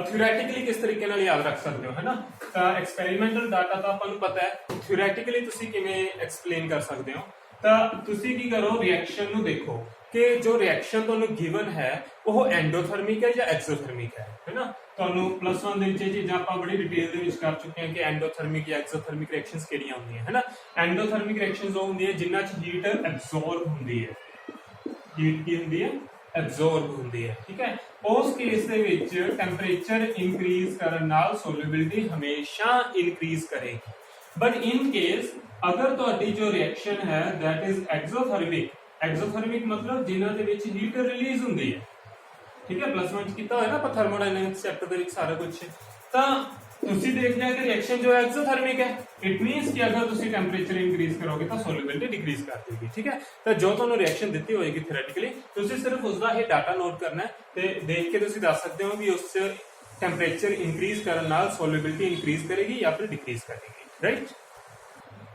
ਥਿਓਰੈਟਿਕਲੀ ਕਿਸ ਤਰੀਕੇ ਨਾਲ ਯਾਦ ਰੱਖ ਸਕਦੇ ਹੋ, ਹੈ ਨਾ। ਤਾਂ ਐਕਸਪੈਰੀਮੈਂਟਲ ਡਾਟਾ ਤਾਂ ਆਪਾਂ ਨੂੰ ਪਤਾ ਹੈ, ਥਿਓਰੈਟਿਕਲੀ ਤੁਸੀਂ ਕਿਵੇਂ ਐਕਸਪਲੇਨ ਕਰ ਸਕਦੇ ਹੋ। ਤਾਂ ਤੁਸੀਂ ਕੀ ਕਰੋ, ਰਿਐਕਸ਼ਨ ਨੂੰ ਦੇਖੋ ਕਿ ਜੋ ਰਿਐਕਸ਼ਨ ਤੁਹਾਨੂੰ ਗਿਵਨ ਹੈ ਉਹ ਐਂਡੋਥਰਮਿਕ ਹੈ ਜਾਂ ਐਕਸੋਥਰਮਿਕ ਹੈ ਨਾ। ਤੁਹਾਨੂੰ +1 ਦੇ ਵਿੱਚ ਇਹ ਚੀਜ਼ਾਂ ਆਪਾਂ ਬੜੀ ਡਿਟੇਲ ਦੇ ਵਿੱਚ ਕਰ ਚੁੱਕੇ ਹਾਂ ਕਿ ਐਂਡੋਥਰਮਿਕ ਜਾਂ ਐਕਸੋਥਰਮਿਕ ਰਿਐਕਸ਼ਨਸ ਕਿਹੜੀਆਂ ਹੁੰਦੀਆਂ, ਹੈ ਨਾ। ਐਂਡੋਥਰਮਿਕ ਰਿਐਕਸ਼ਨਸ ਉਹ ਹੁੰਦੀਆਂ ਜਿਨ੍ਹਾਂ 'ਚ ਹੀਟ ਐਬਜ਼ੌਰਬ ਹੁੰਦੀ ਹੈ, ਹੀਟ ਕੀ ਹੁੰਦੀ ਹੈ? ਐਬਜ਼ੌਰਬ ਹੁੰਦੀ ਹੈ, ਠੀਕ ਹੈ। ਉਸ ਕੇਸ ਦੇ ਵਿੱਚ ਟੈਂਪਰੇਚਰ ਇਨਕਰੀਜ਼ ਕਰਨ ਨਾਲ ਸੋਲਿਬਿਲਿਟੀ ਹਮੇਸ਼ਾ ਇਨਕਰੀਜ਼ ਕਰੇਗੀ। ਬਟ ਇਨ ਕੇਸ ਅਗਰ ਤੁਹਾਡੀ ਜੋ ਰਿਐਕਸ਼ਨ ਹੈ ਦੈਟ ਇਜ਼ ਐਕਸੋਥਰਮਿਕ, ਐਕਸੋਥਰਮਿਕ ਮਤਲਬ ਜਿਨ੍ਹਾਂ ਦੇ ਵਿੱਚ ਹੀਟ ਰਿਲੀਜ਼ ਹੁੰਦੀ ਹੈ, ਠੀਕ ਹੈ। +1 ਚ ਕੀਤਾ ਹੋਇਆ ਨਾ ਆਪਾਂ ਥਰਮੋਡਾਇਨਾਮਿਕਸ ਚੈਪਟਰ ਦੇ ਵਿੱਚ ਸਾਰਾ ਕੁਝ। ਤਾਂ ਤੁਸੀਂ ਦੇਖ ਲਿਆ ਕਿ ਰਿਐਕਸ਼ਨ ਜੋ ਹੈ ਐਕਸੋਥਰਮਿਕ ਹੈ, ਇਟ ਮੀਨਸ ਕਿ ਅਗਰ ਤੁਸੀਂ ਟੈਂਪਰੇਚਰ ਇਨਕਰੀਜ਼ ਕਰੋਗੇ ਤਾਂ ਸੋਲਿਬਿਲਿਟੀ ਡਿਕਰੀਜ਼ ਕਰ ਦੇਗੀ, ਠੀਕ ਹੈ। ਤਾਂ ਜੋ ਤੁਹਾਨੂੰ ਰਿਐਕਸ਼ਨ ਦਿੱਤੀ ਹੋਏਗੀ ਥਿਓਰੈਟਿਕਲੀ, ਤੁਸੀਂ ਸਿਰਫ ਉਸ ਦਾ ਇਹ ਡਾਟਾ ਨੋਟ ਕਰਨਾ ਹੈ ਤੇ ਦੇਖ ਕੇ ਤੁਸੀਂ ਦੱਸ ਸਕਦੇ ਹੋ ਵੀ ਉਸ ਟੈਂਪਰੇਚਰ ਇਨਕਰੀਜ਼ ਕਰਨ ਨਾਲ ਸੋਲਿਬਿਲਿਟੀ ਇਨਕਰੀਜ਼ ਕਰੇਗੀ ਜਾਂ ਫਿਰ ਡਿਕਰੀਜ਼ ਕਰੇਗੀ, ਰਾਈਟ।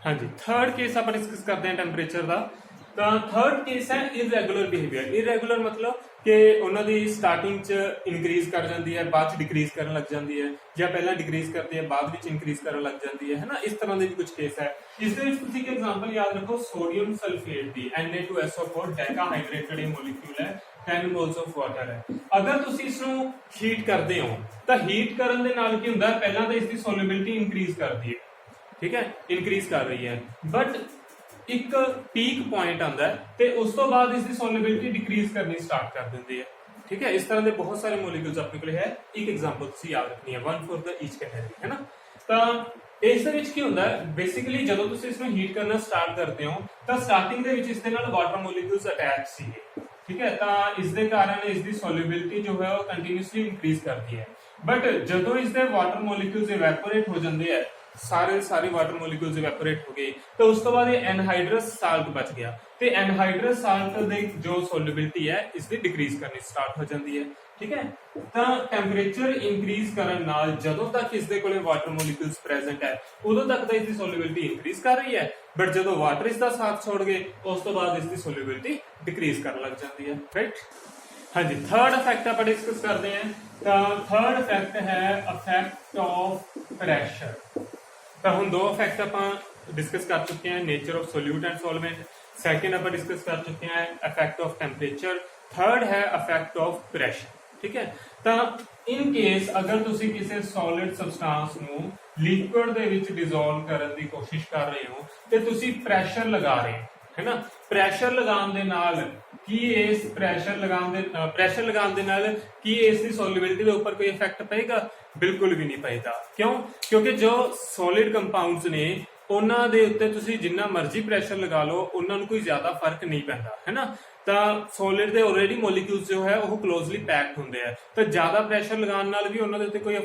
ਹਾਂਜੀ, ਥਰਡ ਕੇਸ ਆਪਾਂ ਡਿਸਕਸ ਕਰਦੇ ਹਾਂ ਟੈਂਪਰੇਚਰ ਦਾ। ਤਾਂ ਥਰਡ ਕੇਸ ਹੈ ਇਰੈਗੂਲਰ ਬਿਹੇਵੀਅਰ। ਇਰੈਗੂਲਰ ਮਤਲਬ ਕਿ ਉਹਨਾਂ ਦੀ ਸਟਾਰਟਿੰਗ 'ਚ ਇਨਕਰੀਜ਼ ਕਰ ਜਾਂਦੀ ਹੈ, ਬਾਅਦ 'ਚ ਡਿਕਰੀਜ਼ ਕਰਨ ਲੱਗ ਜਾਂਦੀ ਹੈ, ਜਾਂ ਪਹਿਲਾਂ ਡਿਕਰੀਜ਼ ਕਰਦੀ ਹੈ ਬਾਅਦ ਵਿੱਚ ਇਨਕਰੀਜ਼ ਕਰਨ ਲੱਗ ਜਾਂਦੀ ਹੈ ਨਾ। ਇਸ ਤਰ੍ਹਾਂ ਦੇ ਵੀ ਕੁਝ ਕੇਸ ਹੈ। ਇਸ ਦੇ ਵਿੱਚ ਤੁਸੀਂ ਇੱਕ ਐਗਜ਼ਾਮਪਲ ਯਾਦ ਰੱਖੋ, ਸੋਡੀਅਮ ਸਲਫੇਟ ਦੀ Na2SO4 ਡੈਕਾਹਾਈਡਰੇਟਡ ਇਹ ਮੋਲੀਕਿਊਲ ਹੈ, 10 moles of water ਹੈ। ਅਗਰ ਤੁਸੀਂ ਇਸ ਨੂੰ ਹੀਟ ਕਰਦੇ ਹੋ ਤਾਂ ਹੀਟ ਕਰਨ ਦੇ ਨਾਲ ਕੀ ਹੁੰਦਾ, ਪਹਿਲਾਂ ਤਾਂ ਇਸ ਦੀ ਸੋਲਿਬਿਲਿਟੀ ਇਨਕਰੀਜ਼ ਕਰਦੀ ਹੈ, ਠੀਕ ਹੈ, ਇਨਕਰੀਜ਼ ਕਰ ਰਹੀ ਹੈ। ਬਟ ਇੱਕ ਪੀਕ ਪੁਆਇੰਟ ਆਉਂਦਾ ਹੈ ਤੇ ਉਸ ਤੋਂ ਬਾਅਦ ਇਸ ਦੀ ਸੋਲਿਬਿਲਿਟੀ ਡਿਕਰੀਜ਼ ਕਰਨੀ ਸਟਾਰਟ ਕਰ ਦਿੰਦੀ ਹੈ, ਠੀਕ ਹੈ। ਇਸ ਤਰ੍ਹਾਂ ਦੇ ਬਹੁਤ ਸਾਰੇ ਮੋਲੀਕਿਊਲਸ ਆਪਣੇ ਕੋਲ ਹੈ। ਇੱਕ ਐਗਜ਼ਾਮਪਲ ਤੁਸੀਂ ਯਾਦ ਰੱਖਣੀ ਹੈ, 1 for the each category, ਹੈ ਨਾ। ਤਾਂ ਇਸ ਦੇ ਵਿੱਚ ਕੀ ਹੁੰਦਾ ਹੈ, ਬੇਸਿਕਲੀ ਜਦੋਂ ਤੁਸੀਂ ਇਸ ਨੂੰ ਹੀਟ ਕਰਨਾ ਸਟਾਰਟ ਕਰਦੇ ਹੋ ਤਾਂ ਸਟਾਰਟਿੰਗ ਦੇ ਵਿੱਚ ਇਸ ਦੇ ਨਾਲ ਵਾਟਰ ਮੋਲੀਕਿਊਲਸ ਅਟੈਚ ਸੀਗੇ, ਠੀਕ ਹੈ। ਤਾਂ ਇਸ ਦੇ ਕਾਰਨ ਇਸ ਦੀ ਸੋਲਿਬਿਲਿਟੀ ਜੋ ਹੈ ਉਹ ਕੰਟੀਨਿਊਸਲੀ ਇਨਕਰੀਜ਼ ਕਰਦੀ ਹੈ। ਬਟ ਜਦੋਂ ਇਸ ਦੇ ਵਾਟਰ ਮੋਲੀਕਿਊਲਸ ਇਵੈਪੋਰੇਟ ਹੋ ਜਾਂਦੇ ਹੈ, ਸਾਰੇ ਵਾਟਰ ਮੋਲੀਕਿਊਲਸ ਇਵੈਪੋਰੇਟ ਹੋ ਗਏ, ਤਾਂ ਉਸ ਤੋਂ ਬਾਅਦ ਇਹ ਐਨਹਾਈਡਰਸ ਸਾਲਟ ਬਚ ਗਿਆ ਤੇ ਐਨਹਾਈਡਰਸ ਸਾਲਟ ਦੇ ਜੋ ਸੋਲਿਬਿਲਿਟੀ ਹੈ ਇਸ ਦੀ ਡਿਕਰੀਜ਼ ਕਰਨੀ ਸਟਾਰਟ ਹੋ ਜਾਂਦੀ ਹੈ, ਠੀਕ ਹੈ। ਤਾਂ ਟੈਂਪਰੇਚਰ ਇਨਕਰੀਜ਼ ਕਰਨ ਨਾਲ ਜਦੋਂ ਤੱਕ ਇਸ ਦੇ ਕੋਲੇ ਵਾਟਰ ਮੋਲੀਕਿਊਲਸ ਪ੍ਰੈਜ਼ੈਂਟ ਹੈ ਉਦੋਂ ਤੱਕ ਤਾਂ ਇਸ ਦੀ ਸੋਲਿਬਿਲਿਟੀ ਇਨਕਰੀਜ਼ ਕਰ ਰਹੀ ਹੈ, ਬਟ ਜਦੋਂ ਵਾਟਰ ਇਸ ਦਾ ਸਾਥ ਛੋੜ ਗਏ ਉਸ ਤੋਂ ਬਾਅਦ ਇਸ ਦੀ ਸੋਲਿਬਿਲਿਟੀ ਡਿਕਰੀਜ਼ ਕਰਨ ਲੱਗ ਜਾਂਦੀ ਹੈ, ਰਾਈਟ। ਹਾਂਜੀ, ਥਰਡ ਇਫੈਕਟ ਆਪਾਂ ਡਿਸਕਸ ਕਰਦੇ ਹਾਂ। ਤਾਂ ਥਰਡ ਇਫੈਕਟ ਹੈ ਇਫੈਕਟ ਆਫ ਪ੍ਰੈਸ਼ਰ। ਤਾਂ ਹੁਣ ਦੋ ਇਫੈਕਟ ਆਪਾਂ ਡਿਸਕਸ ਕਰ ਚੁੱਕੇ ਹਾਂ, nature of solute and ਸੋਲਵੈਂਟ। Second ਆਪਾਂ ਡਿਸਕਸ ਕਰ ਚੁੱਕੇ ਹਾਂ ਇਫੈਕਟ ਆਫ ਟੈਂਪਰੇਚਰ। ਥਰਡ ਹੈ ਇਫੈਕਟ ਆਫ ਪ੍ਰੈਸ਼ਰ, ਠੀਕ ਹੈ। ਤਾਂ ਇਨ ਕੇਸ ਅਗਰ ਤੁਸੀਂ ਕਿਸੇ ਸੋਲਿਡ ਸਬਸਟੈਂਸ ਨੂੰ ਲਿਕੁਇਡ ਦੇ ਵਿੱਚ ਡਿਸੋਲਵ ਕਰਨ ਦੀ ਕੋਸ਼ਿਸ਼ ਕਰ ਰਹੇ ਹੋ ਤੇ ਤੁਸੀਂ ਪ੍ਰੈਸ਼ਰ ਲਗਾ ਰਹੇ ਹੋ, है ना। ਪ੍ਰੈਸ਼ਰ ਲਗਾਉਣ ਦੇ ਨਾਲ ਕੀ ਇਸ ਪ੍ਰੈਸ਼ਰ ਲਗਾਉਣ ਦੇ ਨਾਲ ਕੀ ਇਸ ਦੀ ਸੋਲਿਬਿਲਿਟੀ ਦੇ ਉੱਪਰ ਕੋਈ ਇਫੈਕਟ ਪਏਗਾ? ਬਿਲਕੁਲ ਵੀ ਨਹੀਂ ਪਏਗਾ। ਕਿਉਂ? ਕਿਉਂਕਿ ਜੋ ਸੋਲਿਡ ਕੰਪਾਊਂਡਸ ਨੇ ਉਹਨਾਂ ਦੇ ਉੱਤੇ ਤੁਸੀਂ ਜਿੰਨਾ ਮਰਜ਼ੀ ਪ੍ਰੈਸ਼ਰ ਲਗਾ ਲਓ ਉਹਨਾਂ ਨੂੰ ਕੋਈ ਜ਼ਿਆਦਾ ਫਰਕ ਨਹੀਂ ਪੈਂਦਾ, ਹੈ ਨਾ। ਤਾਂ ਸੋਲਿਡ ਦੇ ਆਲਰੇਡੀ ਮੋਲੀਕਿਊਲਸ ਜੋ ਹੈ ਉਹ ਕਲੋਜ਼ਲੀ ਪੈਕਡ ਹੁੰਦੇ ਆ, ਤਾਂ ਜ਼ਿਆਦਾ ਪ੍ਰੈਸ਼ਰ ਲਗਾਉਣ ਨਾਲ ਵੀ ਉਹਨਾਂ ਦੇ ਉੱਤੇ ਕੋਈ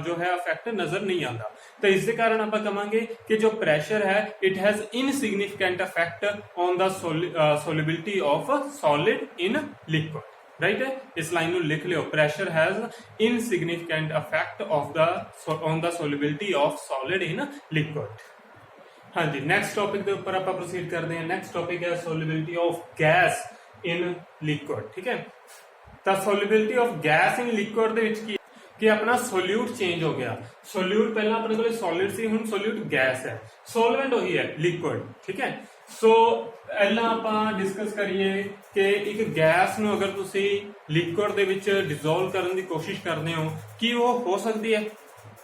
ਜੋ ਹੈ ਇਫੈਕਟ ਨਜ਼ਰ ਨਹੀਂ ਆਉਂਦਾ। ਤਾਂ ਇਸ ਦੇ ਕਾਰਨ ਆਪਾਂ ਕਹਾਂਗੇ ਕਿ ਜੋ ਪ੍ਰੈਸ਼ਰ ਹੈ it has insignificant effect on the solubility of solid in liquid. Right है, इस लाइन ਨੂੰ ਲਿਖ ਲਿਓ, pressure has insignificant effect on the solubility of solid in liquid. ਹਾਂਜੀ, ਨੈਕਸਟ ਟੌਪਿਕ ਦੇ ਉੱਪਰ ਆਪਾਂ ਪ੍ਰੋਸੀਡ ਕਰਦੇ ਹਾਂ। ਨੈਕਸਟ ਟੌਪਿਕ ਹੈ solubility of gas in liquid. ਠੀਕ ਹੈ, ਤਾਂ solubility of gas in liquid ਦੇ ਵਿੱਚ ਕੀ ਕਿ ਆਪਣਾ ਸੋਲਿਊਟ ਚੇਂਜ ਹੋ ਗਿਆ। ਸੋਲਿਊਟ ਪਹਿਲਾਂ ਆਪਣੇ ਕੋਲ ਸੋਲਿਡ ਸੀ, ਹੁਣ ਸੋਲਿਊਟ ਗੈਸ ਹੈ। ਸੋਲਵੈਂਟ ਉਹੀ ਹੈ, ਲਿਕੁਇਡ। ਠੀਕ ਹੈ, ਸੋ ਪਹਿਲਾਂ ਆਪਾਂ ਡਿਸਕਸ ਕਰੀਏ ਕਿ ਇੱਕ ਗੈਸ ਨੂੰ ਅਗਰ ਤੁਸੀਂ ਲਿਕੁਇਡ ਦੇ ਵਿੱਚ ਡਿਸੋਲਵ ਕਰਨ ਦੀ ਕੋਸ਼ਿਸ਼ ਕਰਦੇ ਹੋ, ਕੀ ਉਹ ਹੋ ਸਕਦੀ ਹੈ?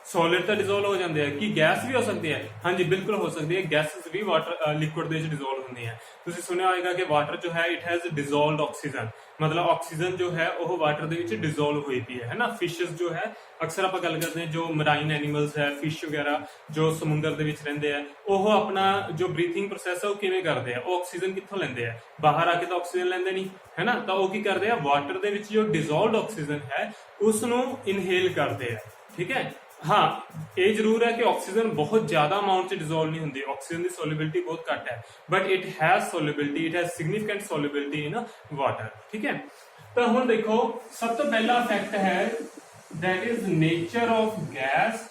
ਸੋਲਿਡ ਤਾਂ ਡਿਸੋਲਵ ਹੋ ਜਾਂਦੇ ਆ, ਕੀ ਗੈਸ ਵੀ ਹੋ ਸਕਦੀ ਹੈ? ਹਾਂਜੀ, ਬਿਲਕੁਲ ਹੋ ਸਕਦੀ ਹੈ। ਗੈਸਸ ਵੀ ਵਾਟਰ ਲਿਕੁਇਡ ਦੇ ਵਿੱਚ ਡਿਸੋਲਵ ਹੁੰਦੀਆਂ। ਤੁਸੀਂ ਸੁਣਿਆ ਹੋਏਗਾ ਕਿ ਵਾਟਰ ਜੋ ਹੈ ਇਟ ਹੈਜ਼ ਡਿਸੋਲਵਡ ਆਕਸੀਜਨ, ਮਤਲਬ ਆਕਸੀਜਨ ਜੋ ਹੈ ਉਹ ਵਾਟਰ ਦੇ ਵਿੱਚ ਡਿਸੋਲਵ ਹੋਈ ਪਈ ਹੈ ਨਾ। ਫਿਸ਼ਸ ਜੋ ਹੈ, ਅਕਸਰ ਆਪਾਂ ਗੱਲ ਕਰਦੇ ਹਾਂ ਜੋ ਮਰਾਈਨ ਐਨੀਮਲਸ ਹੈ, ਫਿਸ਼ ਵਗੈਰਾ ਜੋ ਸਮੁੰਦਰ ਦੇ ਵਿੱਚ ਰਹਿੰਦੇ ਆ, ਉਹ ਆਪਣਾ ਜੋ ਬਰੀਥਿੰਗ ਪ੍ਰੋਸੈਸ ਹੈ ਉਹ ਕਿਵੇਂ ਕਰਦੇ ਆ? ਉਹ ਆਕਸੀਜਨ ਕਿੱਥੋਂ ਲੈਂਦੇ ਆ? ਬਾਹਰ ਆ ਕੇ ਤਾਂ ਆਕਸੀਜਨ ਲੈਂਦੇ ਨਹੀਂ, ਹੈ ਨਾ। ਤਾਂ ਉਹ ਕੀ ਕਰਦੇ ਆ? ਵਾਟਰ ਦੇ ਵਿੱਚ ਜੋ ਡਿਸੋਲਵਡ ਆਕਸੀਜਨ ਹੈ ਉਸ ਨੂੰ ਇਨਹੇਲ ਕਰਦੇ ਆ। ਠੀਕ ਹੈ, हाँ, ਇਹ ਜ਼ਰੂਰ ਹੈ ਕਿ ਆਕਸੀਜਨ ਬਹੁਤ ਜ਼ਿਆਦਾ ਅਮਾਉਂਟ 'ਚ ਡਿਸੋਲਵ ਨਹੀਂ ਹੁੰਦੀ, ਆਕਸੀਜਨ ਦੀ ਸੋਲਿਬਿਲਿਟੀ ਬਹੁਤ ਘੱਟ ਹੈ, but it has solubility, it has significant solubility in water. ਠੀਕ ਹੈ, ਤਾਂ ਹੁਣ ਦੇਖੋ ਸਭ ਤੋਂ ਪਹਿਲਾ ਫੈਕਟ ਹੈ that is nature of gas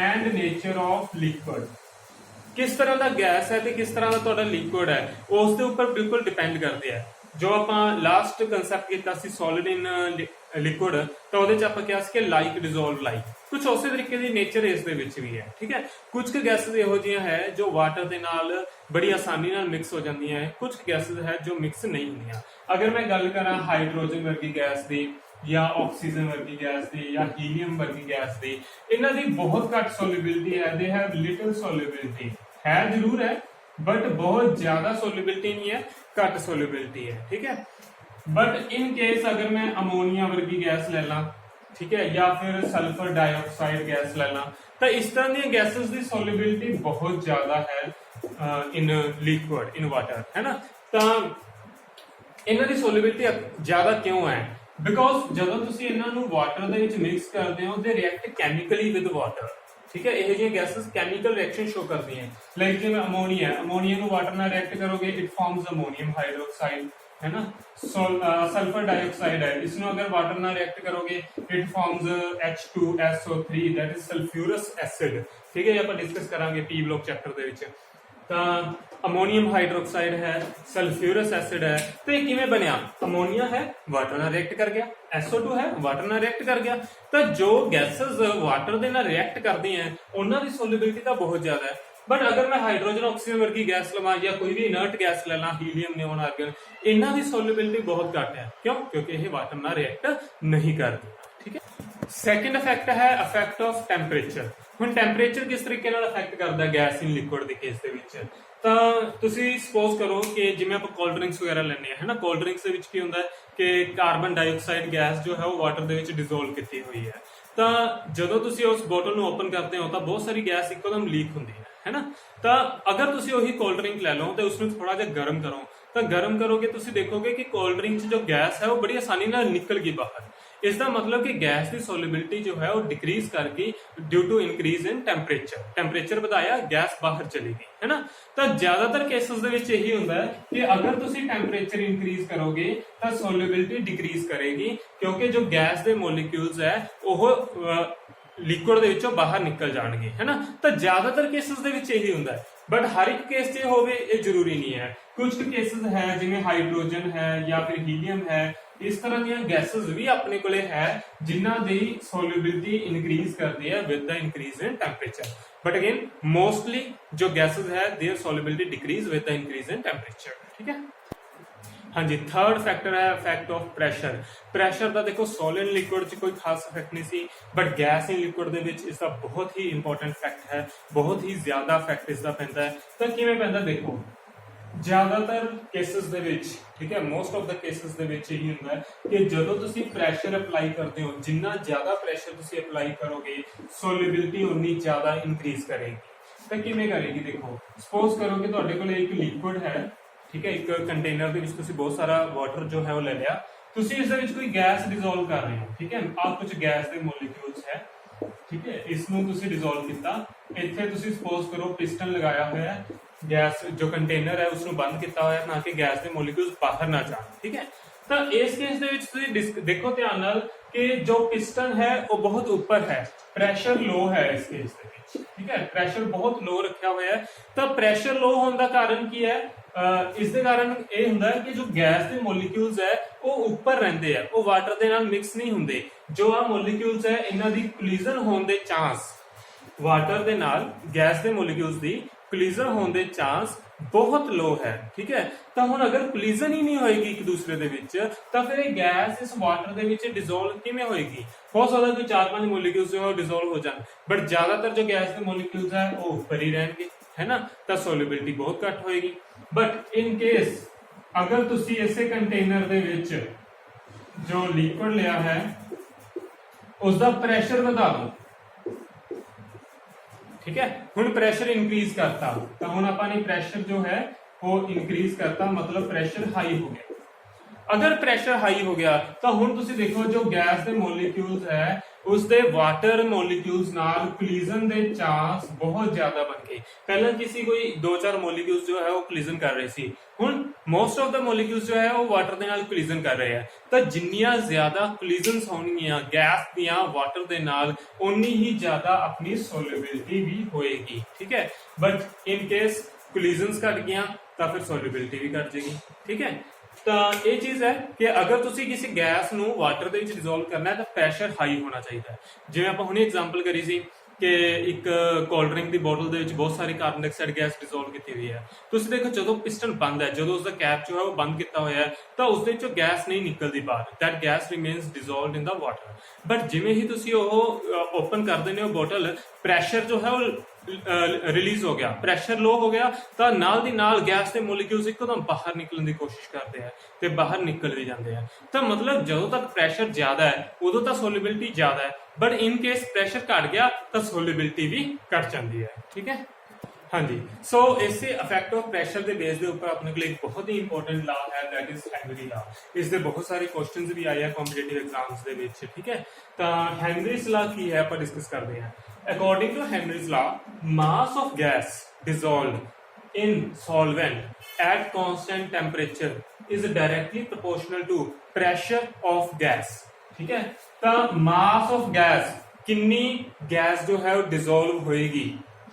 and nature of liquid। ਕਿਸ ਤਰ੍ਹਾਂ ਦਾ ਗੈਸ ਹੈ ਤੇ ਕਿਸ ਤਰ੍ਹਾਂ ਦਾ ਤੁਹਾਡਾ ਲਿਕੁਇਡ ਹੈ ਉਸ ਦੇ ਉੱਪਰ ਬਿਲਕੁਲ ਡਿਪੈਂਡ ਕਰਦੇ ਆ। ਜੋ ਆਪਾਂ ਲਾਸਟ ਕਨਸੈਪਟ ਕੀਤਾ ਸੀ ਸੋਲਿਡ ਇਨ ਲਿਕੁਇਡ, ਤਾਂ ਉਹਦੇ ਚ ਆਪਾਂ ਕਿਹਾ ਸੀ ਕਿ ਲਾਈਕ ਡਿਸੋਲਵ ਲਾਈਕ, ਕੁਝ ਉਸੇ ਤਰੀਕੇ ਦੀ ਨੇਚਰ ਇਸ ਦੇ ਵਿੱਚ ਵੀ ਹੈ। ਠੀਕ ਹੈ, ਕੁਝ ਕੁ ਗੈਸਸ ਇਹੋ ਜਿਹੀਆਂ ਹੈ ਜੋ ਵਾਟਰ ਦੇ ਨਾਲ ਬੜੀ ਆਸਾਨੀ ਨਾਲ ਮਿਕਸ ਹੋ ਜਾਂਦੀਆਂ ਹੈ, ਕੁਝ ਗੈਸਸ ਹੈ ਜੋ ਮਿਕਸ ਨਹੀਂ ਹੁੰਦੀਆਂ। ਅਗਰ ਮੈਂ ਗੱਲ ਕਰਾਂ ਹਾਈਡਰੋਜਨ ਵਰਗੀ ਗੈਸ ਦੀ ਜਾਂ ਆਕਸੀਜਨ ਵਰਗੀ ਗੈਸ ਦੀ ਜਾਂ ਹੀਲੀਅਮ ਵਰਗੀ ਗੈਸ ਦੀ, ਇਹਨਾਂ ਦੀ ਬਹੁਤ ਘੱਟ ਸੋਲਿਬਿਲਿਟੀ ਹੈ। ਦੇ ਹੈਵ ਲਿਟਲ ਸੋਲਿਬਿਲਿਟੀ, ਹੈ ਜ਼ਰੂਰ ਹੈ ਬਟ ਬਹੁਤ ਜ਼ਿਆਦਾ ਸੋਲਿਬਿਲਿਟੀ ਨਹੀਂ ਹੈ, ਘੱਟ ਸੋਲਿਬਿਲਿਟੀ ਹੈ। ਠੀਕ ਹੈ, ਬਟ ਇਨ ਕੇਸ ਅਗਰ ਮੈਂ ਅਮੋਨੀਆ ਵਰਗੀ ਗੈਸ ਲੈ ਲਾਂ, ਠੀਕ ਹੈ, ਜਾਂ ਫਿਰ ਸਲਫਰ ਡਾਈਆਕਸਾਈਡ ਗੈਸ ਲੈ ਲਾਂ, ਤਾਂ ਇਸ ਤਰ੍ਹਾਂ ਦੀਆਂ ਗੈਸਸ ਦੀ ਸੋਲਿਬਿਲਿਟੀ ਬਹੁਤ ਜ਼ਿਆਦਾ ਹੈ ਇਨ ਲਿਕੁਇਡ, ਇਨ ਵਾਟਰ, ਹੈ ਨਾ। ਤਾਂ ਇਹਨਾਂ ਦੀ ਸੋਲਿਬਿਲਿਟੀ ਜ਼ਿਆਦਾ ਕਿਉਂ ਹੈ? ਬਿਕੋਜ਼ ਜਦੋਂ ਤੁਸੀਂ ਇਹਨਾਂ ਨੂੰ ਵਾਟਰ ਦੇ ਵਿੱਚ ਮਿਕਸ ਕਰਦੇ ਹੋ ਦੇ ਰਿਐਕਟ ਕੈਮੀਕਲੀ ਵਿਦ ਵਾਟਰ। ਠੀਕ ਹੈ, ਇਹ ਜਿਹੀਆਂ ਗੈਸਸ ਕੈਮੀਕਲ ਰਿਐਕਸ਼ਨ ਸ਼ੋ ਕਰਦੀਆਂ। ਲਾਈਕ ਜਿਵੇਂ ਅਮੋਨੀਆ, ਅਮੋਨੀਆ ਨੂੰ ਵਾਟਰ ਨਾਲ ਰਿਐਕਟ ਕਰੋਗੇ ਇਟ ਫਾਰਮਸ ਅਮੋਨੀਅਮ ਹਾਈਡਰੋਕਸਾਈਡ, है ना। सल्फर डाइऑक्साइड है, इसमें अगर वाटर ना रिएक्ट करोगे it forms H2SO3 that is sulphurous acid. ठीक है, ये ਆਪਾਂ डिस्कस ਕਰਾਂਗੇ पी ब्लॉक चैप्टर ਦੇ ਵਿੱਚ। ਤਾਂ ਅਮੋਨੀਅਮ ਹਾਈਡਰੋਕਸਾਈਡ ਹੈ, ਸਲਫਿਊਰਸ ਐਸਿਡ ਹੈ, ਤੇ ਇਹ ਕਿਵੇਂ ਬਣਿਆ? ਅਮੋਨੀਆ ਹੈ, ਵਾਟਰ ਨਾਲ ਰਿਐਕਟ ਕਰ ਗਿਆ, SO2 ਹੈ, ਵਾਟਰ ਨਾਲ ਰਿਐਕਟ ਕਰ ਗਿਆ। ਤਾਂ ਜੋ ਗੈਸਸ ਵਾਟਰ ਦੇ ਨਾਲ ਰਿਐਕਟ ਕਰਦੀਆਂ ਉਹਨਾਂ ਦੀ ਸੋਲਿਬਿਲਿਟੀ ਤਾਂ ਬਹੁਤ ਜ਼ਿਆਦਾ ਹੈ। बट अगर मैं हाइड्रोजन ऑक्सीजन वर्गी गैस लवां या कोई भी इनर्ट गैस ले ला, हीलियम नियोन आर्गन, इन्हां दी सॉल्युबिलिटी बहुत घट है। क्यों? क्योंकि ये वाटर नाल रिएक्ट नहीं करती। ठीक है, सैकेंड इफेक्ट है इफेक्ट ऑफ टेंपरेचर। हुण टेंपरेचर किस तरीके नाल इफेक्ट करदा गैस इन लिक्विड दे केस दे विच? ਤਾਂ ਤੁਸੀਂ ਸਪੋਜ਼ ਕਰੋ ਕਿ ਜਿਵੇਂ ਆਪਾਂ ਕੋਲਡ ਡਰਿੰਕਸ ਵਗੈਰਾ ਲੈਂਦੇ ਆ, ਹੈ ਨਾ। ਕੋਲਡ ਡਰਿੰਕਸ ਦੇ ਵਿੱਚ ਕੀ ਹੁੰਦਾ ਹੈ ਕਿ ਕਾਰਬਨ ਡਾਈਆਕਸਾਈਡ ਗੈਸ ਜੋ ਹੈ ਉਹ ਵਾਟਰ ਦੇ ਵਿੱਚ ਡਿਸੋਲਵ ਕੀਤੀ ਹੋਈ ਹੈ। ਤਾਂ ਜਦੋਂ ਤੁਸੀਂ ਉਸ ਬੋਟਲ ਨੂੰ ਓਪਨ ਕਰਦੇ ਹੋ ਤਾਂ ਬਹੁਤ ਸਾਰੀ ਗੈਸ ਇੱਕਦਮ ਲੀਕ ਹੁੰਦੀ ਹੈ ਨਾ। ਤਾਂ ਅਗਰ ਤੁਸੀਂ ਉਹੀ ਕੋਲਡ ਡਰਿੰਕ ਲੈ ਲਓ ਤੇ ਉਸ ਨੂੰ ਥੋੜਾ ਜਿਹਾ ਗਰਮ ਕਰੋ, ਤਾਂ ਗਰਮ ਕਰੋਗੇ ਤੁਸੀਂ ਦੇਖੋਗੇ ਕਿ ਕੋਲਡ ਡਰਿੰਕ 'ਚ ਜੋ ਗੈਸ ਹੈ ਉਹ ਬੜੀ ਆਸਾਨੀ ਨਾਲ ਨਿਕਲ ਗਈ ਬਾਹਰ। ਇਸ ਦਾ ਮਤਲਬ ਕਿ ਗੈਸ ਦੀ ਸੋਲਿਬਿਲਿਟੀ ਜੋ ਹੈ ਉਹ ਡਿਕਰੀਜ਼ ਕਰ ਗਈ due to increase in temperature. Temperature ਵਧਾਇਆ, ਗੈਸ ਬਾਹਰ ਚਲੀ ਗਈ, ਹੈ ਨਾ। ਤਾਂ ਜ਼ਿਆਦਾਤਰ ਕੇਸਿਸ ਦੇ ਵਿੱਚ ਇਹੀ ਹੁੰਦਾ ਹੈ ਕਿ ਅਗਰ ਤੁਸੀਂ ਟੈਂਪਰੇਚਰ ਇਨਕਰੀਜ਼ ਕਰੋਗੇ ਤਾਂ ਸੋਲਿਬਿਲਿਟੀ ਡਿਕਰੀਜ਼ ਕਰੇਗੀ, ਕਿਉਂਕਿ ਜੋ ਗੈਸ ਦੇ ਮੋਲੀਕਿਊਲਸ ਹੈ ਉਹ ਲਿਕੁਇਡ ਦੇ ਵਿੱਚੋਂ ਬਾਹਰ ਨਿਕਲ ਜਾਣਗੇ, ਹੈ ਨਾ। ਤਾਂ ਜ਼ਿਆਦਾਤਰ ਕੇਸਿਸ ਦੇ ਵਿੱਚ ਇਹੀ ਹੁੰਦਾ ਹੈ, ਬਟ ਹਰ ਇੱਕ ਕੇਸ 'ਚ ਹੋਵੇ ਇਹ ਜ਼ਰੂਰੀ ਨਹੀਂ ਹੈ। ਕੁਝ ਕੇਸਿਸ ਹੈ ਜਿਵੇਂ ਹਾਈਡਰੋਜਨ ਹੈ ਜਾਂ ਫਿਰ ਹੀਲੀਅਮ ਹੈ, ਇਸ ਤਰ੍ਹਾਂ ਦੀਆਂ ਗੈਸਸ ਵੀ ਆਪਣੇ ਕੋਲੇ ਹੈ ਜਿਨ੍ਹਾਂ ਦੀ ਸੋਲਿਬਿਲਿਟੀ ਇਨਕਰੀਜ਼ ਕਰਦੀ ਹੈ with the increase in temperature. But again mostly ਜੋ ਗੈਸਸ ਹੈ their solubility decrease with the increase in temperature. ਠੀਕ ਹੈ, ਹਾਂਜੀ। ਥਰਡ ਫੈਕਟਰ ਹੈ ਇਫੈਕਟ ਆਫ ਪ੍ਰੈਸ਼ਰ। ਪ੍ਰੈਸ਼ਰ ਦਾ ਦੇਖੋ ਸੋਲਿਡ ਲਿਕੁਇਡ 'ਚ ਕੋਈ ਖਾਸ ਇਫੈਕਟ ਨਹੀਂ ਸੀ, ਬਟ ਗੈਸ ਇਨ ਲਿਕੁਇਡ ਦੇ ਵਿੱਚ ਇਸ ਦਾ ਬਹੁਤ ਹੀ ਇੰਪੋਰਟੈਂਟ ਫੈਕਟ ਹੈ, ਬਹੁਤ ਹੀ ਜ਼ਿਆਦਾ ਇਫੈਕਟ ਇਸ ਦਾ ਪੈਂਦਾ ਹੈ। ਤਾਂ ਕਿਵੇਂ ਪੈਂਦਾ ਦੇਖੋ, ਜ਼ਿਆਦਾਤਰ ਕੇਸਿਸ ਦੇ ਵਿੱਚ, ਠੀਕ ਹੈ, ਮੋਸਟ ਆਫ ਦਾ ਕੇਸਿਸ ਦੇ ਵਿੱਚ ਇਹੀ ਹੁੰਦਾ ਹੈ ਕਿ ਜਦੋਂ ਤੁਸੀਂ ਪ੍ਰੈਸ਼ਰ ਅਪਲਾਈ ਕਰਦੇ ਹੋ, ਜਿੰਨਾ ਜ਼ਿਆਦਾ ਪ੍ਰੈਸ਼ਰ ਤੁਸੀਂ ਅਪਲਾਈ ਕਰੋਗੇ ਸੋਲਿਬਿਲਿਟੀ ਉਨੀ ਜ਼ਿਆਦਾ ਇਨਕਰੀਜ਼ ਕਰੇਗੀ। ਤਾਂ ਕਿਵੇਂ ਕਰੇਗੀ, ਦੇਖੋ ਸਪੋਜ਼ ਕਰੋ ਕਿ ਤੁਹਾਡੇ ਕੋਲ ਇੱਕ ਲਿਕੁਇਡ ਹੈ, ਠੀਕ ਹੈ, ਇੱਕ ਕੰਟੇਨਰ ਦੇ ਵਿੱਚ ਤੁਸੀਂ ਬਹੁਤ ਸਾਰਾ ਵਾਟਰ ਜੋ ਹੈ ਉਹ ਲੈ ਲਿਆ, ਤੁਸੀਂ ਇਸ ਦੇ ਵਿੱਚ ਕੋਈ ਗੈਸ ਡਿਸੋਲਵ ਕਰ ਰਹੇ ਹੋ, ਠੀਕ ਹੈ, ਆਹ ਕੁਝ ਗੈਸ ਦੇ ਮੋਲੀਕਿਊਲਸ ਹੈ, ਠੀਕ ਹੈ, ਇਸ ਨੂੰ ਤੁਸੀਂ ਡਿਸੋਲਵ ਕੀਤਾ, ਇੱਥੇ ਤੁਸੀਂ ਸਪੋਜ਼ ਕਰੋ ਪਿਸਟਨ ਲਗਾਇਆ ਹੋਇਆ ਹੈ, ਗੈਸ ਜੋ ਕੰਟੇਨਰ ਹੈ ਉਸ ਨੂੰ ਬੰਦ ਕੀਤਾ ਹੋਇਆ ਤਾਂ ਕਿ ਗੈਸ ਦੇ ਮੋਲੀਕਿਊਲਸ ਬਾਹਰ ਨਾ ਜਾਣ, ਠੀਕ ਹੈ। ਤਾਂ ਇਸ ਕੇਸ ਦੇ ਵਿੱਚ ਤੁਸੀਂ ਦੇਖੋ ਧਿਆਨ ਨਾਲ ਕਿ ਜੋ ਪਿਸਟਨ ਹੈ ਉਹ ਬਹੁਤ ਉੱਪਰ ਹੈ, ਪ੍ਰੈਸ਼ਰ ਲੋ ਹੈ ਇਸ ਕੇਸ ਦੇ ਵਿੱਚ, ਠੀਕ ਹੈ, ਪ੍ਰੈਸ਼ਰ ਬਹੁਤ ਲੋ ਰੱਖਿਆ ਹੋਇਆ ਹੈ। ਤਾਂ ਪ੍ਰੈਸ਼ਰ ਲੋ ਹੋਣ ਦਾ ਕਾਰਨ ਕੀ ਹੈ, ਇਸ ਦੇ ਕਾਰਨ ਇਹ ਹੁੰਦਾ ਹੈ ਕਿ ਜੋ ਗੈਸ ਦੇ ਮੋਲੀਕਿਊਲਸ ਹੈ ਉਹ ਉੱਪਰ ਰਹਿੰਦੇ ਆ, ਉਹ ਵਾਟਰ ਦੇ ਨਾਲ ਮਿਕਸ ਨਹੀਂ ਹੁੰਦੇ। ਜੋ ਆ ਮੋਲੀਕਿਊਲਸ ਹੈ ਇਹਨਾਂ ਦੀ ਕੋਲੀਜ਼ਨ ਹੋਣ ਦੇ ਚਾਂਸ, ਵਾਟਰ ਦੇ ਨਾਲ ਗੈਸ ਦੇ ਮੋਲੀਕਿਊਲਸ ਦੀ ਕੋਲੀਜ਼ਨ ਹੋਣ ਦੇ ਚਾਂਸ ਬਹੁਤ ਲੋ ਹੈ, ਠੀਕ ਹੈ। ਤਾਂ ਹੁਣ ਅਗਰ ਕੋਲੀਜ਼ਨ ਹੀ ਨਹੀਂ ਹੋਏਗੀ ਇੱਕ ਦੂਸਰੇ ਦੇ ਵਿੱਚ ਤਾਂ ਫਿਰ ਇਹ ਗੈਸ ਇਸ ਵਾਟਰ ਦੇ ਵਿੱਚ ਡਿਸੋਲਵ ਕਿਵੇਂ ਹੋਏਗੀ। ਹੋ ਸਕਦਾ ਕੋਈ 4-5 ਮੋਲੀਕਿਊਲਸ ਜੋ ਡਿਸੋਲਵ ਹੋ ਜਾਣ, ਬਟ ਜ਼ਿਆਦਾਤਰ ਜੋ ਗੈਸ ਦੇ ਮੋਲੀਕਿਊਲਸ ਹੈ ਉਹ ਉੱਪਰ ਹੀ ਰਹਿਣਗੇ, ਹੈ ਨਾ, ਤਾਂ ਸੋਲਿਬਿਲਿਟੀ ਬਹੁਤ ਘੱਟ ਹੋਏਗੀ। ਬਟ ਇਨ ਕੇਸ ਅਗਰ ਤੁਸੀਂ ਇਸੇ ਕੰਟੇਨਰ ਦੇ ਵਿੱਚ ਜੋ ਲਿਕੁਇਡ ਲਿਆ ਹੈ ਉਸ ਦਾ ਪ੍ਰੈਸ਼ਰ ਵਧਾ ਦਿਓ, ठीक है, ਹੁਣ ਪ੍ਰੈਸ਼ਰ ਇਨਕਰੀਜ਼ ਕਰਤਾ, ਤਾਂ ਹੁਣ ਆਪਾਂ ਨੇ ਪ੍ਰੈਸ਼ਰ ਜੋ ਹੈ ਉਹ ਇਨਕਰੀਜ਼ ਕਰਤਾ, ਮਤਲਬ ਪ੍ਰੈਸ਼ਰ ਹਾਈ ਹੋ ਗਿਆ। ਅਗਰ ਪ੍ਰੈਸ਼ਰ ਹਾਈ ਹੋ ਗਿਆ ਤਾਂ ਹੁਣ ਤੁਸੀਂ ਦੇਖੋ ਜੋ ਗੈਸ ਦੇ ਮੋਲੀਕਿਊਲਸ ਹੈ ਉਸ ਦੇ ਵਾਟਰ ਮੋਲੀਕਿਊਲਸ ਨਾਲ ਕੋਲੀਜ਼ਨ ਦੇ ਚਾਂਸ ਬਹੁਤ ਜ਼ਿਆਦਾ ਬਣ ਗਏ। ਪਹਿਲਾਂ ਕਿਸੇ ਕੋਈ 2-4 ਮੋਲੀਕਿਊਲਸ ਜੋ ਹੈ ਉਹ ਕੋਲੀਜ਼ਨ ਕਰ ਰਹੇ ਸੀ, ਹੁਣ ਮੋਸਟ ਆਫ ਦਾ ਮੋਲੀਕਿਊਲਸ ਜੋ ਹੈ ਉਹ ਵਾਟਰ ਦੇ ਨਾਲ ਕੋਲੀਜ਼ਨ ਕਰ ਰਹੇ ਹੈ। ਤਾਂ ਜਿੰਨੀਆਂ ਜ਼ਿਆਦਾ ਕੋਲੀਜ਼ਨਸ ਹੋਣਗੀਆਂ ਗੈਸ ਦੀਆਂ ਵਾਟਰ ਦੇ ਨਾਲ ਉਨੀ ਹੀ ਜ਼ਿਆਦਾ ਆਪਣੀ ਸੋਲਿਬਿਲਿਟੀ ਵੀ ਹੋਏਗੀ, ਠੀਕ ਹੈ। ਬਟ ਇਨ ਕੇਸ ਕੋਲੀਜ਼ਨਸ ਘਟ ਗਿਆ ਤਾਂ ਫਿਰ ਸੋਲਿਬਿਲਿਟੀ ਵੀ ਘਟ ਜਾਏਗੀ, ਠੀਕ ਹੈ। ਤਾਂ ਇਹ ਚੀਜ਼ ਹੈ ਕਿ ਅਗਰ ਤੁਸੀਂ ਕਿਸੇ ਗੈਸ ਨੂੰ ਵਾਟਰ ਦੇ ਵਿੱਚ ਡਿਸੋਲਵ ਕਰਨਾ ਹੈ ਤਾਂ ਪ੍ਰੈਸ਼ਰ ਹਾਈ ਹੋਣਾ ਚਾਹੀਦਾ ਹੈ। ਜਿਵੇਂ ਆਪਾਂ ਹੁਣੇ ਐਗਜ਼ਾਮਪਲ ਕਰੀ ਸੀ ਕਿ ਇੱਕ ਕੋਲਡ ਡਰਿੰਕ ਦੀ ਬੋਟਲ ਦੇ ਵਿੱਚ ਬਹੁਤ ਸਾਰੀ ਕਾਰਬਨ ਡਾਈਆਕਸਾਈਡ ਗੈਸ ਡਿਸੋਲਵ ਕੀਤੀ ਹੋਈ ਹੈ। ਤੁਸੀਂ ਦੇਖੋ ਜਦੋਂ ਪਿਸਟਨ ਬੰਦ ਹੈ, ਜਦੋਂ ਉਸਦਾ ਕੈਪ ਜੋ ਹੈ ਉਹ ਬੰਦ ਕੀਤਾ ਹੋਇਆ ਹੈ ਤਾਂ ਉਸ ਦੇ ਵਿੱਚੋਂ ਗੈਸ ਨਹੀਂ ਨਿਕਲਦੀ ਬਾਹਰ, that gas remains dissolved in the water. But ਜਿਵੇਂ ਹੀ ਤੁਸੀਂ ਉਹ ਓਪਨ ਕਰ ਦਿੰਦੇ ਹੋ ਬੋਟਲ, ਪ੍ਰੈਸ਼ਰ ਜੋ ਹੈ ਉਹ ਰਿਲੀਜ਼ ਹੋ ਗਿਆ, ਪ੍ਰੈਸ਼ਰ ਲੋ ਹੋ ਗਿਆ, ਤਾਂ ਨਾਲ ਦੀ ਨਾਲ ਗੈਸ ਦੇ ਮੋਲੀਕਿਊਲਸ ਇੱਕਦਮ ਬਾਹਰ ਨਿਕਲਣ ਦੀ ਕੋਸ਼ਿਸ਼ ਕਰਦੇ ਆ ਤੇ ਬਾਹਰ ਨਿਕਲ ਵੀ ਜਾਂਦੇ ਆ। ਤਾਂ ਮਤਲਬ ਜਦੋਂ ਤੱਕ ਪ੍ਰੈਸ਼ਰ ਜ਼ਿਆਦਾ ਹੈ ਉਦੋਂ ਤਾਂ ਸੋਲਿਬਿਲਿਟੀ ਜ਼ਿਆਦਾ ਹੈ, ਬਟ ਇਨ ਕੇਸ ਪ੍ਰੈਸ਼ਰ ਘਟ ਗਿਆ ਤਾਂ ਸੋਲਿਬਿਲਿਟੀ ਵੀ ਘਟ ਜਾਂਦੀ ਹੈ, ਠੀਕ ਹੈ। ਹਾਂਜੀ, ਸੋ ਇਸੇ ਇਫੈਕਟ ਆਫ ਪ੍ਰੈਸ਼ਰ ਦੇ ਬੇਸ ਦੇ ਉੱਪਰ ਆਪਣੇ ਕੋਲ ਇੱਕ ਬਹੁਤ ਹੀ ਇੰਪੋਰਟੈਂਟ ਲਾ ਹੈ, ਦੈਟ ਇਜ਼ ਹੈਨਰੀ ਲਾ। ਇਸ ਦੇ ਬਹੁਤ ਸਾਰੇ ਕੁਐਸਚਨਸ ਵੀ ਆਏ ਆ ਕੰਪੀਟੀਟਿਵ ਐਗਜ਼ਾਮਸ ਦੇ ਵਿੱਚ, ਠੀਕ ਹੈ। ਤਾਂ ਹੈਨਰੀਜ਼ ਲਾ ਕੀ ਹੈ ਆਪਾਂ ਡਿਸਕਸ ਕਰਦੇ ਹਾਂ। According to Henry's law, mass of gas dissolved in solvent at constant temperature is directly proportional to pressure of gas, ठीक है। तो mass of gas कितनी गैस जो है वो dissolve होएगी,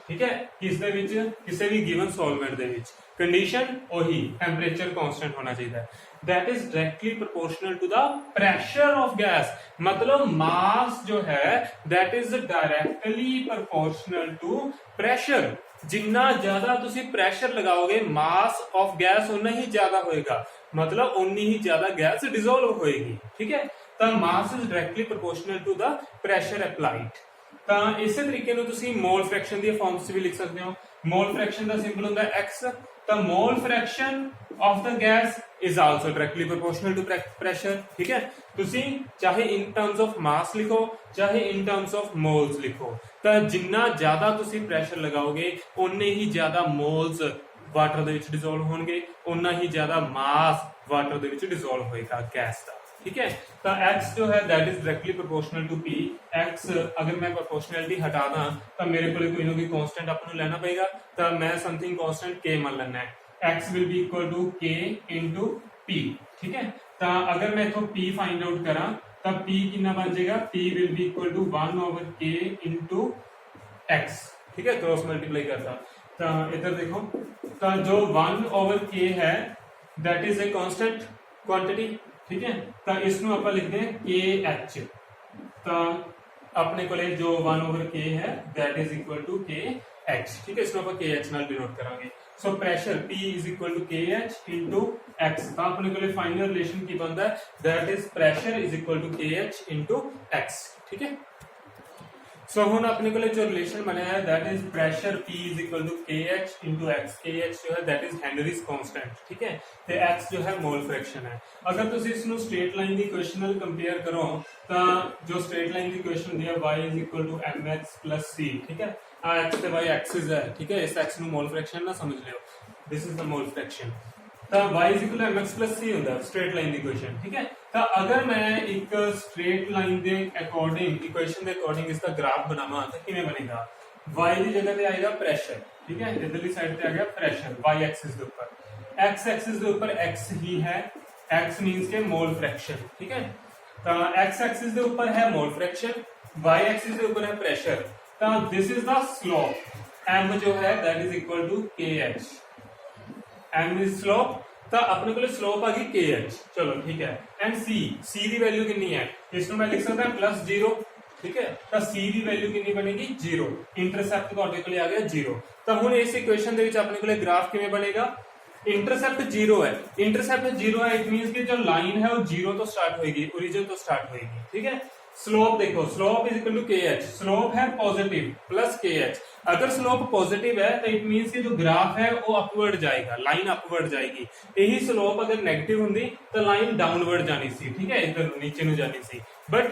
ठीक है, किस दे विच, किसी भी given solvent दे विच। कंडीशन वही, टेम्परेचर कांस्टेंट होना चाहिए, that is directly proportional to the pressure of gas. मतलब मास जो है that is directly proportional to pressure. जिन्ना ज्यादा तुसी प्रेशर लगाओगे मास ऑफ गैस उतना ही ज्यादा होएगा, मतलब उन्नी ही ज्यादा गैस डिसॉल्व होएगी, ठीक है। तो mass is directly proportional to the pressure applied. ਤਾਂ ਇਸੇ ਤਰੀਕੇ ਨੂੰ ਤੁਸੀਂ ਮੋਲ ਫ੍ਰੈਕਸ਼ਨ ਦੀ ਫਾਰਮਸ ਵੀ ਲਿਖ ਸਕਦੇ ਹੋ। ਮੋਲ ਫ੍ਰੈਕਸ਼ਨ ਦਾ ਸਿੰਬਲ ਹੁੰਦਾ x, ਤਾਂ ਮੋਲ ਫ੍ਰੈਕਸ਼ਨ ਆਫ ਦਾ gas is also directly proportional to pressure, ਠੀਕ ਹੈ। ਤੁਸੀਂ ਚਾਹੇ ਇਨ ਟਰਮਸ ਆਫ ਮਾਸ ਲਿਖੋ ਚਾਹੇ ਇਨ ਟਰਮਸ ਆਫ ਮੋਲਸ ਲਿਖੋ, ਤਾਂ ਜਿੰਨਾ ਜ਼ਿਆਦਾ ਤੁਸੀਂ ਪ੍ਰੈਸ਼ਰ ਲਗਾਓਗੇ ਉਨੇ ਹੀ ਜ਼ਿਆਦਾ ਮੋਲਸ ਵਾਟਰ ਦੇ ਵਿੱਚ ਡਿਸੋਲਵ ਹੋਣਗੇ, ਉਨਾ ਹੀ ਜ਼ਿਆਦਾ ਮਾਸ ਵਾਟਰ ਦੇ ਵਿੱਚ ਡਿਸੋਲਵ ਹੋਏਗਾ ਗੈਸ ਦਾ, ठीक है। तो x जो है that is directly proportional to p। x अगर मैं प्रोपोर्शनलिटी हटा दा तो मेरे को कोई ना कोई कांस्टेंट अपन लेना पड़ेगा, तो मैं समथिंग कांस्टेंट k मान लेना है। x will be equal to k into p, ठीक है। तो अगर मैं इथों p फाइंड आउट करा तो p कितना बन जाएगा, p will be equal to 1/k into x, ठीक है, क्रॉस मल्टीप्लाई करता। तो इधर देखो, तो जो 1/k है that is a constant quantity, ठीक है। तो इसमें आप लिखते हैं KH, तो अपने को जो 1/k है that is equal to KH, ठीक है। इसमें आप KH नाल डिनोट करांगे। So pressure P is equal to KH into X। तो अपने को फाइनल रिलेशन की बनता है that is pressure is equal to KH into X, ठीक है। सो हुण अपने को जो रिलेशन बनया है that is pressure P is equal to KH into X. KH जो है दैट इज हेनरीज कांस्टेंट, ठीक है, ते X जो है मोल फ्रैक्शन है। अगर तुम इसनू स्ट्रेट लाइन की इक्वेशन नाल कंपेयर करो तो जो स्ट्रेट लाइन की इक्वेशन होंदी है y is equal to mx plus c, ठीक है, आ x ते y एक्सिस है, ठीक है, इस x नू मोल फ्रैक्शन ना समझ लियो, this is the mole fraction. तो y is equal to mx plus c होता है स्ट्रेट लाइन की इक्वेशन, ठीक है। तो अगर मैं एक स्ट्रेट लाइन के अकॉर्डिंग इक्वेशन के अकॉर्डिंग इसका ग्राफ बनावा तो किवें बनेगा, y की जगह पे आएगा प्रेशर, ठीक है, इधरली साइड पे आ गया प्रेशर y एक्सिस के ऊपर, x एक्सिस के ऊपर x ही है, x मींस के मोल फ्रैक्शन, ठीक है। तो x एक्सिस के ऊपर है मोल फ्रैक्शन, y एक्सिस के ऊपर है प्रेशर, तो this is the slope, m जो है that is equal to kh, m is slope, तो अपने को स्लोप आ गई kh, चलो ठीक है, एंड c की वैल्यू कितनी है, इसको मैं लिख सकता हूं प्लस 0, ठीक है, तो c की वैल्यू कितनी बनेगी 0, इंटरसेप्ट ਤੁਹਾਡੇ ਕੋਲ आ गया 0। तो हुण इस इक्वेशन ਦੇ ਵਿੱਚ अपने को ग्राफ किवें बनेगा, इंटरसेप्ट 0 है, इंटरसेप्ट 0 है, इट मींस कि जो लाइन है वो 0 तो स्टार्ट होगी, ओरिजिन तो स्टार्ट होगी, ठीक है। स्लोप देखो, slope is equal to KH, slope है पॉजिटिव प्लस KH, अगर स्लोप पॉजिटिव है तो इट मींस कि जो ग्राफ है वो अपवर्ड जाएगा, लाइन अपवर्ड जाएगी। यही स्लोप अगर नेगेटिव होंगी तो लाइन डाउनवर्ड जानी सी, ठीक है, इधर नीचे नु जानी सी, बट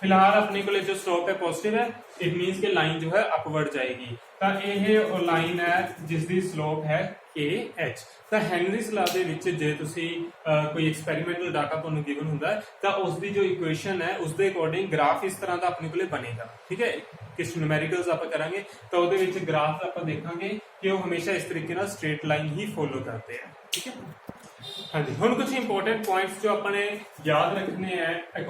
फिलहाल अपने को जो स्लोप है पॉजिटिव है, इट मींस कि लाइन जो है अपवर्ड जाएगी। तो यह लाइन है जिसकी स्लोप है KH। तो हेनरीज लॉ दे विच जे तुसी कोई एक्सपेरिमेंटल डाटा तुहानू गिवन हुंदा है तो उसकी जो इक्वेशन है उसके अकॉर्डिंग ग्राफ इस तरह का अपने को बनेगा, ठीक है। किस न्यूमेरिकल्स आप करांगे तो उसदे विच ग्राफ आप देखांगे कि वो हमेशा इस तरीके नाल स्ट्रेट लाइन ही फॉलो करते हैं, ठीक है। हाँ जी, हुण कुछ इंपॉर्टेंट पॉइंट्स जो अपने याद रखने हैं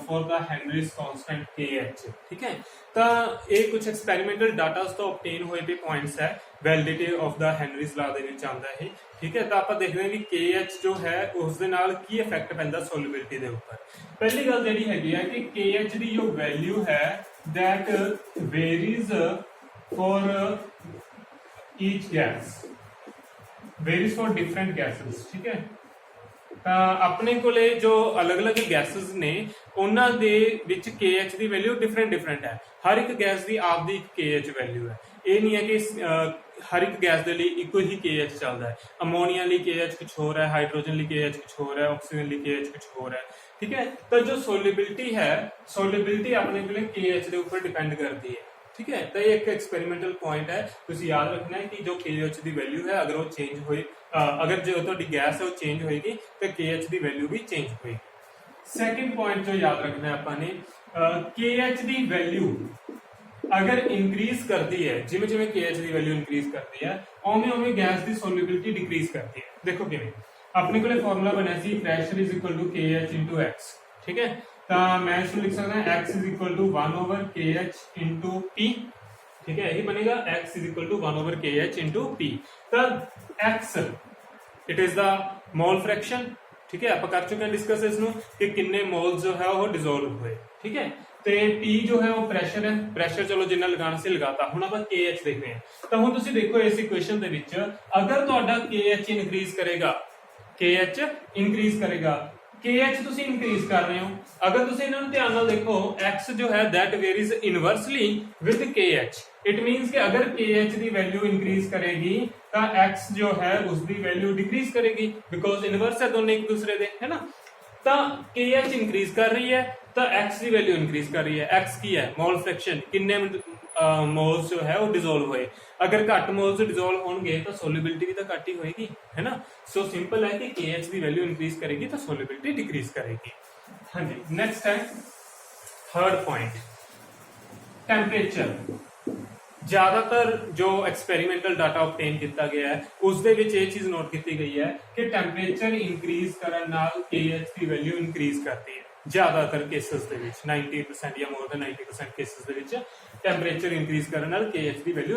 for the Henrys constant KH, ठीक है। तो ये कुछ एक्सपेरिमेंटल डाटा तो ऑब्टेन हुए पे पॉइंट्स है, validity of the Henry's law दे विच आंदा है, ठीक है। तो आप देखते हैं कि KH जो है उसके नाल की इफेक्ट पैंदा सोलिबिलिटी दे ऊपर। पहली गल जिहड़ी हैगी है कि KH दी जो वैल्यू है that varies for each gas, varies for different gases, ठीक है। अपने कोले जो अलग अलग गैसेस ने उन्हां दे विच KH दी वैल्यू डिफरेंट डिफरेंट है, हर एक गैस दी आपदी एक KH वैल्यू है। ये नहीं है कि हर एक गैस के लिए इको ही KH चलता है, अमोनिया लिए KH कुछ हो रहा है, हाइड्रोजन लिए KH कुछ हो रहा है, ऑक्सीजन लिए KH कुछ हो रहा है, ठीक है। तो जो सोलिबिलिटी है, सोलिबिलिटी अपने को KH के ऊपर डिपेंड करती है, ठीक है। तो एक एक्सपेरिमेंटल पॉइंट है, तुसी याद रखना है कि जो KH की वैल्यू है अगर वो चेंज होए, अगर जो तुहाडी गैस है वो चेंज होएगी तो KH की वैल्यू भी चेंज होएगी। सैकेंड पॉइंट जो याद रखना है अपने, KH की वैल्यू अगर इंक्रीज करती है, जिमें जिमें KH की वैल्यू इंक्रीज करती है उवें उवें गैस की सोलिबिलिटी डिक्रीज करती है। देखो किवें, अपने को फॉर्मूला बनया सी pressure is equal to KH into x, ठीक है। तो मैं इसको लिख सकता हूं x is equal to 1 over KH into P, ठीक है, यही बनेगा x is equal to 1 over KH into P। तो x it is the mole fraction, ठीक है, आप कर चुके हैं डिस्कस इसनू कि कितने मोल्स जो है वो डिसॉल्व हुए, ठीक है। तो P जो है वो प्रेशर है, प्रेशर चलो जिन्ना लगाना से लगाता, हुण आपां KH देखते हैं। तो हुण तुसीं देखो इस इक्वेशन दे विच अगर तुहाडा KH इंक्रीज करेगा, KH इंक्रीज करेगा, KH तुसीं इंक्रीज कर रहे हो, अगर तुसीं इन्हां नूं ध्यान नाल देखो x जो है that varies inversely with KH, it means कि अगर KH की वैल्यू इंक्रीज करेगी तो x जो है उसकी वैल्यू डिक्रीज करेगी, बिकॉज इनवर्स है दोनों एक दूसरे दे, है ना। तो KH इंक्रीज कर रही है तो x की वैल्यू इंक्रीज कर रही है, x की है मोल फ्रैक्शन, किन्ने मोल्स जो है वो डिसॉल्व हुए, अगर घट मोल्स डिसॉल्व होंगे तो सोलिबिलिटी भी तो घट ही होएगी, है ना। सो सिंपल है कि KH की वैल्यू इंक्रीज करेगी तो सोलिबिलिटी डिक्रीज करेगी। हाँ जी, नेक्स्ट है थर्ड पॉइंट, टेम्परेचर। ज्यादातर जो एक्सपेरिमेंटल डाटा ऑब्टेन किया गया है उसदे विच ये चीज नोट की गई है कि टेम्परेचर इंक्रीज करने नाल KH की वैल्यू इंक्रीज करती है, ज्यादातर केसेस दे विच 90% या more than 90% cases they which temperature increase करने नाल KH की वैल्यू